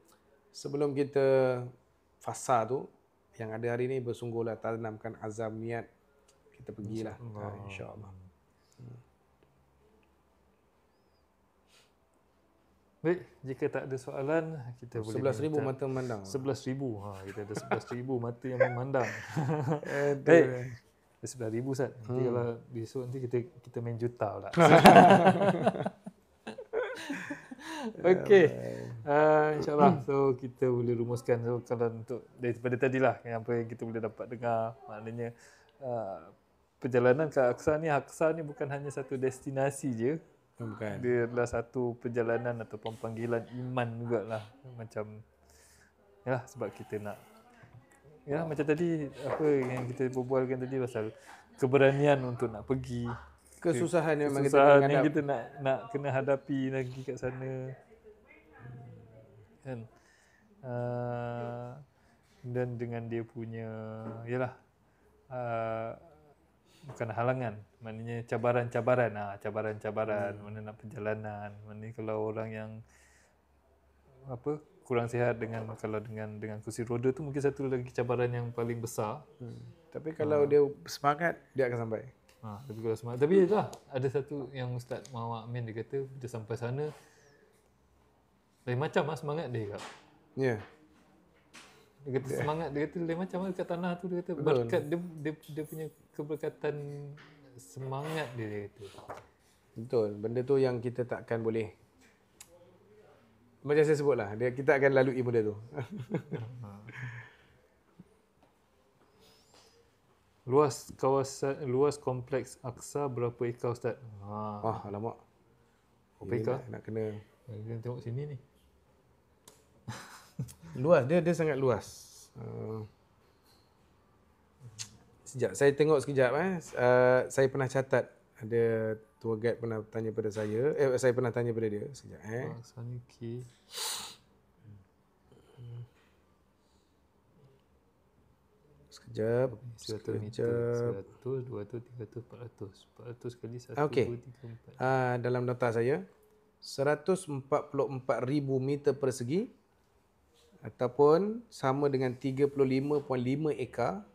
Speaker 2: sebelum kita fasa tu, yang ada hari ni bersungguhlah tanamkan azam niat, kita pergilah insya-Allah.
Speaker 1: Baik, jika tak ada soalan, kita boleh
Speaker 2: 11,000 mata memandang.
Speaker 1: 11,000. Kita ada 11,000 mata yang memandang. Baik. 11,000 Ustaz. Nanti kalau besok nanti kita main juta pula. Okey. InsyaAllah. So kita boleh rumuskan. So kalau untuk daripada tadilah apa yang kita boleh dapat dengar, maknanya perjalanan ke Aqsa ni bukan hanya satu destinasi je.
Speaker 2: Bukan.
Speaker 1: Dia adalah satu perjalanan ataupun panggilan iman jugalah. Macam yalah, sebab kita nak macam tadi apa yang kita berbualkan tadi pasal keberanian untuk nak pergi,
Speaker 2: kesusahan yang memang
Speaker 1: kita nak kena hadapi lagi kat sana kan. Dan dengan dia punya bukan halangan, maknanya cabaran-cabaran, mana nak perjalanan, maknanya kalau orang yang kurang sihat dengan kursi roda tu mungkin satu lagi cabaran yang paling besar.
Speaker 2: Tapi kalau dia semangat, dia akan sampai.
Speaker 1: Tapi kalau semangat, tapi itulah ada satu yang Ustaz Muhammad Amin dia kata dia sampai sana lain macam semangat dia kata.
Speaker 2: Ya.
Speaker 1: Dia kata semangat, dia kata lain macam dekat tanah tu, dia kata berkat dia punya keberkatan semangat dia kata.
Speaker 2: Betul, benda tu yang kita takkan boleh, macam saya sebutlah, kita akan lalui benda tu.
Speaker 1: Luas kompleks Aqsa berapa ekar Ustaz?
Speaker 2: Alamak.
Speaker 1: Berapa ekar?
Speaker 2: Nak kena
Speaker 1: tengok sini ni.
Speaker 2: Luas, dia sangat luas. Sekejap, saya tengok sekejap. Saya pernah catat, ada tour guide pernah tanya pada saya. Saya pernah tanya pada dia. Sekejap.
Speaker 1: Sana okey.
Speaker 2: Sekejap.
Speaker 1: 100 meter. 100, 200, 300, 400. 400 kali 1,
Speaker 2: okey.
Speaker 1: 2, 3, 4.
Speaker 2: Dalam nota saya, 144,000 meter persegi ataupun sama dengan 35.5 ekar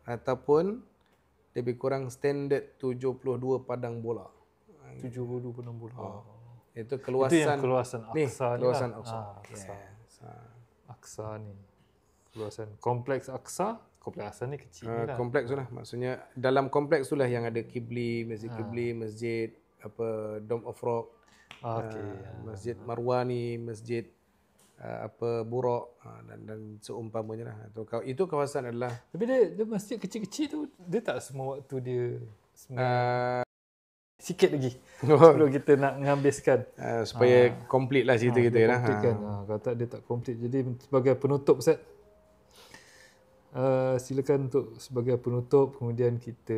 Speaker 2: ataupun lebih kurang standard 72 padang bola.
Speaker 1: 72 padang bola.
Speaker 2: Itu keluasan.
Speaker 1: Itu yang keluasan Aqsa ni.
Speaker 2: Keluasan Aqsa.
Speaker 1: Aqsa ni. Keluasan kompleks Aqsa. Kompleks Aqsa ni kecil lah.
Speaker 2: Kompleks tu lah. Maksudnya dalam kompleks tu lah yang ada Qibli, Masjid Qibli, Masjid Dome of Rock. Masjid Marwani, Masjid Buraq dan seumpamanya lah. Itu kawasan adalah,
Speaker 1: tapi dia masjid kecil-kecil tu dia tak semua waktu dia sikit lagi sebelum kita nak menghabiskan
Speaker 2: supaya komplit lah cerita kita lah.
Speaker 1: Kalau tak dia tak komplit. Jadi sebagai penutup Ustaz, silakan untuk sebagai penutup, kemudian kita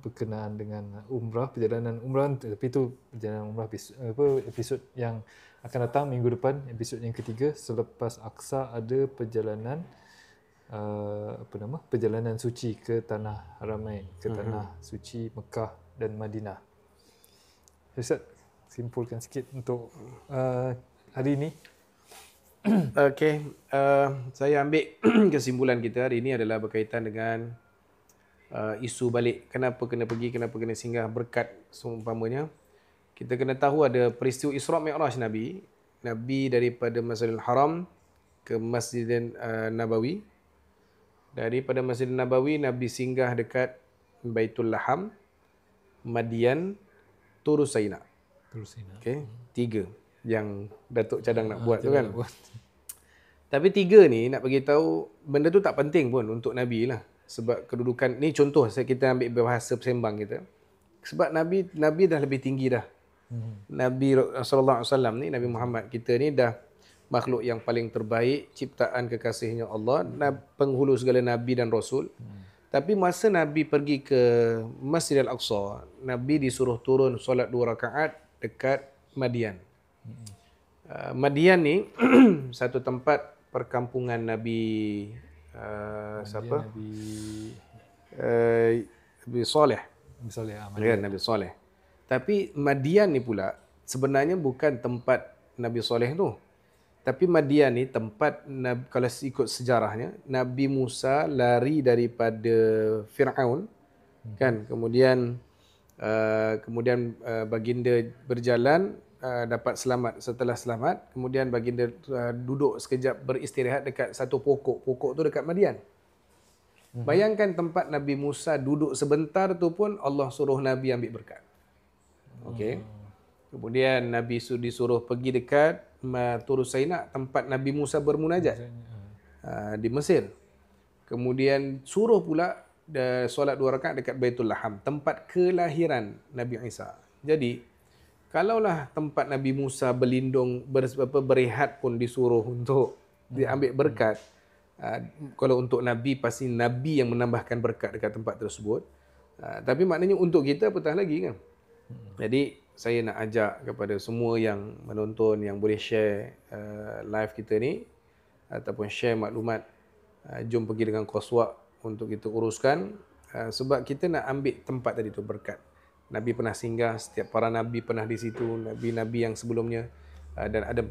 Speaker 1: berkenaan dengan umrah, perjalanan umrah, tapi itu perjalanan umrah episod yang akan datang minggu depan, episod yang ketiga. Selepas Aqsa ada perjalanan perjalanan suci ke tanah Haramain, ke tanah suci Mekah dan Madinah. Ustaz, simpulkan sikit untuk hari ini.
Speaker 2: Okey, saya ambil kesimpulan kita hari ini adalah berkaitan dengan isu balik, kenapa kena pergi, kenapa kena singgah, berkat seumpamanya. Kita kena tahu ada peristiwa Isra' Mi'raj Nabi daripada Masjidil Haram ke Masjidil Nabawi. Daripada Masjidil Nabawi Nabi singgah dekat Baitul Laham, Madian, Turusaina. Okey, 3 yang Datuk cadang nak buat tu kan. Tapi 3 ni nak bagi tahu benda tu tak penting pun untuk Nabi lah. Sebab kedudukan ni, contoh kita ambil bahasa persembang kita. Sebab Nabi dah lebih tinggi dah. Nabi sallallahu alaihi wasallam ni, Nabi Muhammad kita ni dah makhluk yang paling terbaik, ciptaan kekasihnya Allah, penghulu segala nabi dan rasul. Tapi masa Nabi pergi ke Masjid Al-Aqsa, Nabi disuruh turun solat 2 rakaat dekat Madian. Madian ni satu tempat perkampungan Nabi Nabi Saleh.
Speaker 1: Nabi Soleh.
Speaker 2: Kan, Nabi Soleh. Tapi Madian ni pula sebenarnya bukan tempat Nabi Soleh tu. Tapi Madian ni tempat, kalau ikut sejarahnya, Nabi Musa lari daripada Fir'aun, kan? Kemudian baginda berjalan, dapat selamat. Setelah selamat, kemudian baginda duduk sekejap beristirahat dekat satu pokok. Pokok tu dekat Madian. Bayangkan tempat Nabi Musa duduk sebentar tu pun Allah suruh Nabi ambil berkat. Okey. Kemudian Nabi disuruh pergi dekat Tur Saina, tempat Nabi Musa bermunajat di Mesir. Kemudian suruh pula solat 2 rakaat dekat Baitul Laham, tempat kelahiran Nabi Isa. Jadi kalaulah tempat Nabi Musa berlindung, berehat pun disuruh untuk diambil berkat, kalau untuk Nabi, pasti Nabi yang menambahkan berkat dekat tempat tersebut. Tapi maknanya untuk kita apatah lagi, kan? Jadi saya nak ajak kepada semua yang menonton, yang boleh share live kita ni ataupun share maklumat, jom pergi dengan Qaswa untuk kita uruskan, sebab kita nak ambil tempat tadi tu berkat. Nabi pernah singgah, setiap para nabi pernah di situ, nabi-nabi yang sebelumnya, dan ada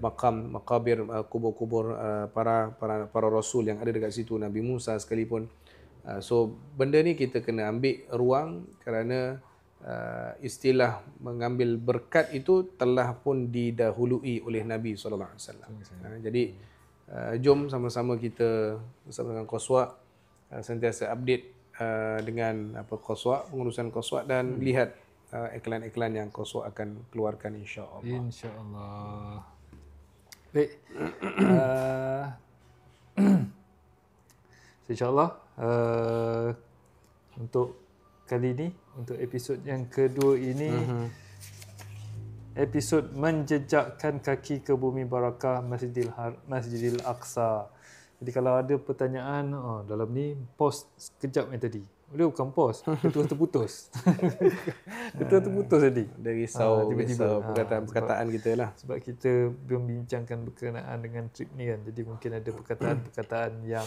Speaker 2: makabir, kubur-kubur para rasul yang ada dekat situ, Nabi Musa sekalipun. So benda ni kita kena ambil ruang, kerana istilah mengambil berkat itu telah pun didahului oleh Nabi SAW. Jadi jom sama-sama kita bersama dengan Qaswa sentiasa update dengan Qaswa, pengurusan Qaswa, dan lihat iklan-iklan yang Qaswa akan keluarkan, insya-Allah.
Speaker 1: Insya-Allah. Baik. Insya-Allah untuk kali ini, untuk episod yang kedua ini, episod menjejakkan kaki ke bumi barakah Masjidil Aqsa. Jadi kalau ada pertanyaan, dalam ni pause sekejap yang tadi. Dia bukan pause, dia terputus. Dia terputus tadi.
Speaker 2: Dia risau,
Speaker 1: tiba-tiba
Speaker 2: perkataan kita lah.
Speaker 1: Sebab kita membincangkan berkenaan dengan trip ni, kan. Jadi mungkin ada perkataan-perkataan yang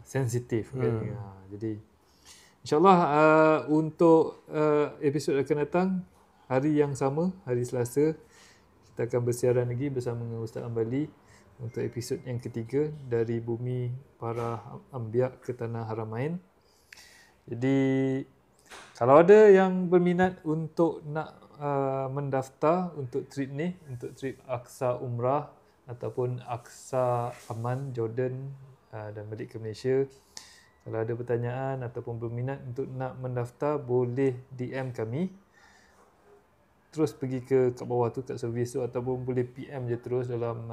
Speaker 1: sensitif, kan. Jadi InsyaAllah untuk episod akan datang, hari yang sama, hari Selasa, kita akan bersiaran lagi bersama dengan Ustaz Ambali untuk episod yang ketiga, dari bumi para Anbiya ke Tanah Haramain. Jadi kalau ada yang berminat untuk nak mendaftar untuk trip ni, untuk trip Aqsa Umrah ataupun Aqsa Aman Jordan dan balik ke Malaysia, kalau ada pertanyaan ataupun berminat untuk nak mendaftar, boleh DM kami. Terus pergi kat bawah tu, kat servis tu, ataupun boleh PM je terus dalam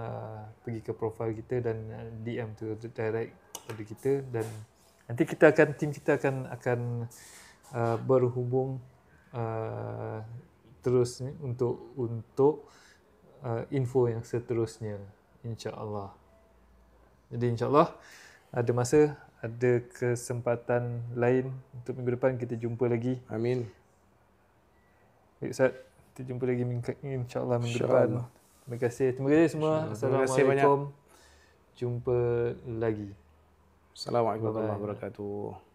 Speaker 1: pergi ke profil kita dan DM tu direct pada kita, dan nanti tim kita akan berhubung terus ni untuk info yang seterusnya, insya-Allah. Jadi insya-Allah ada masa, ada kesempatan lain untuk minggu depan kita jumpa lagi.
Speaker 2: Amin.
Speaker 1: Baik Ustaz, kita jumpa lagi insya-Allah minggu depan. Terima kasih semua. Assalamualaikum. Jumpa lagi.
Speaker 2: Assalamualaikum warahmatullahi wabarakatuh.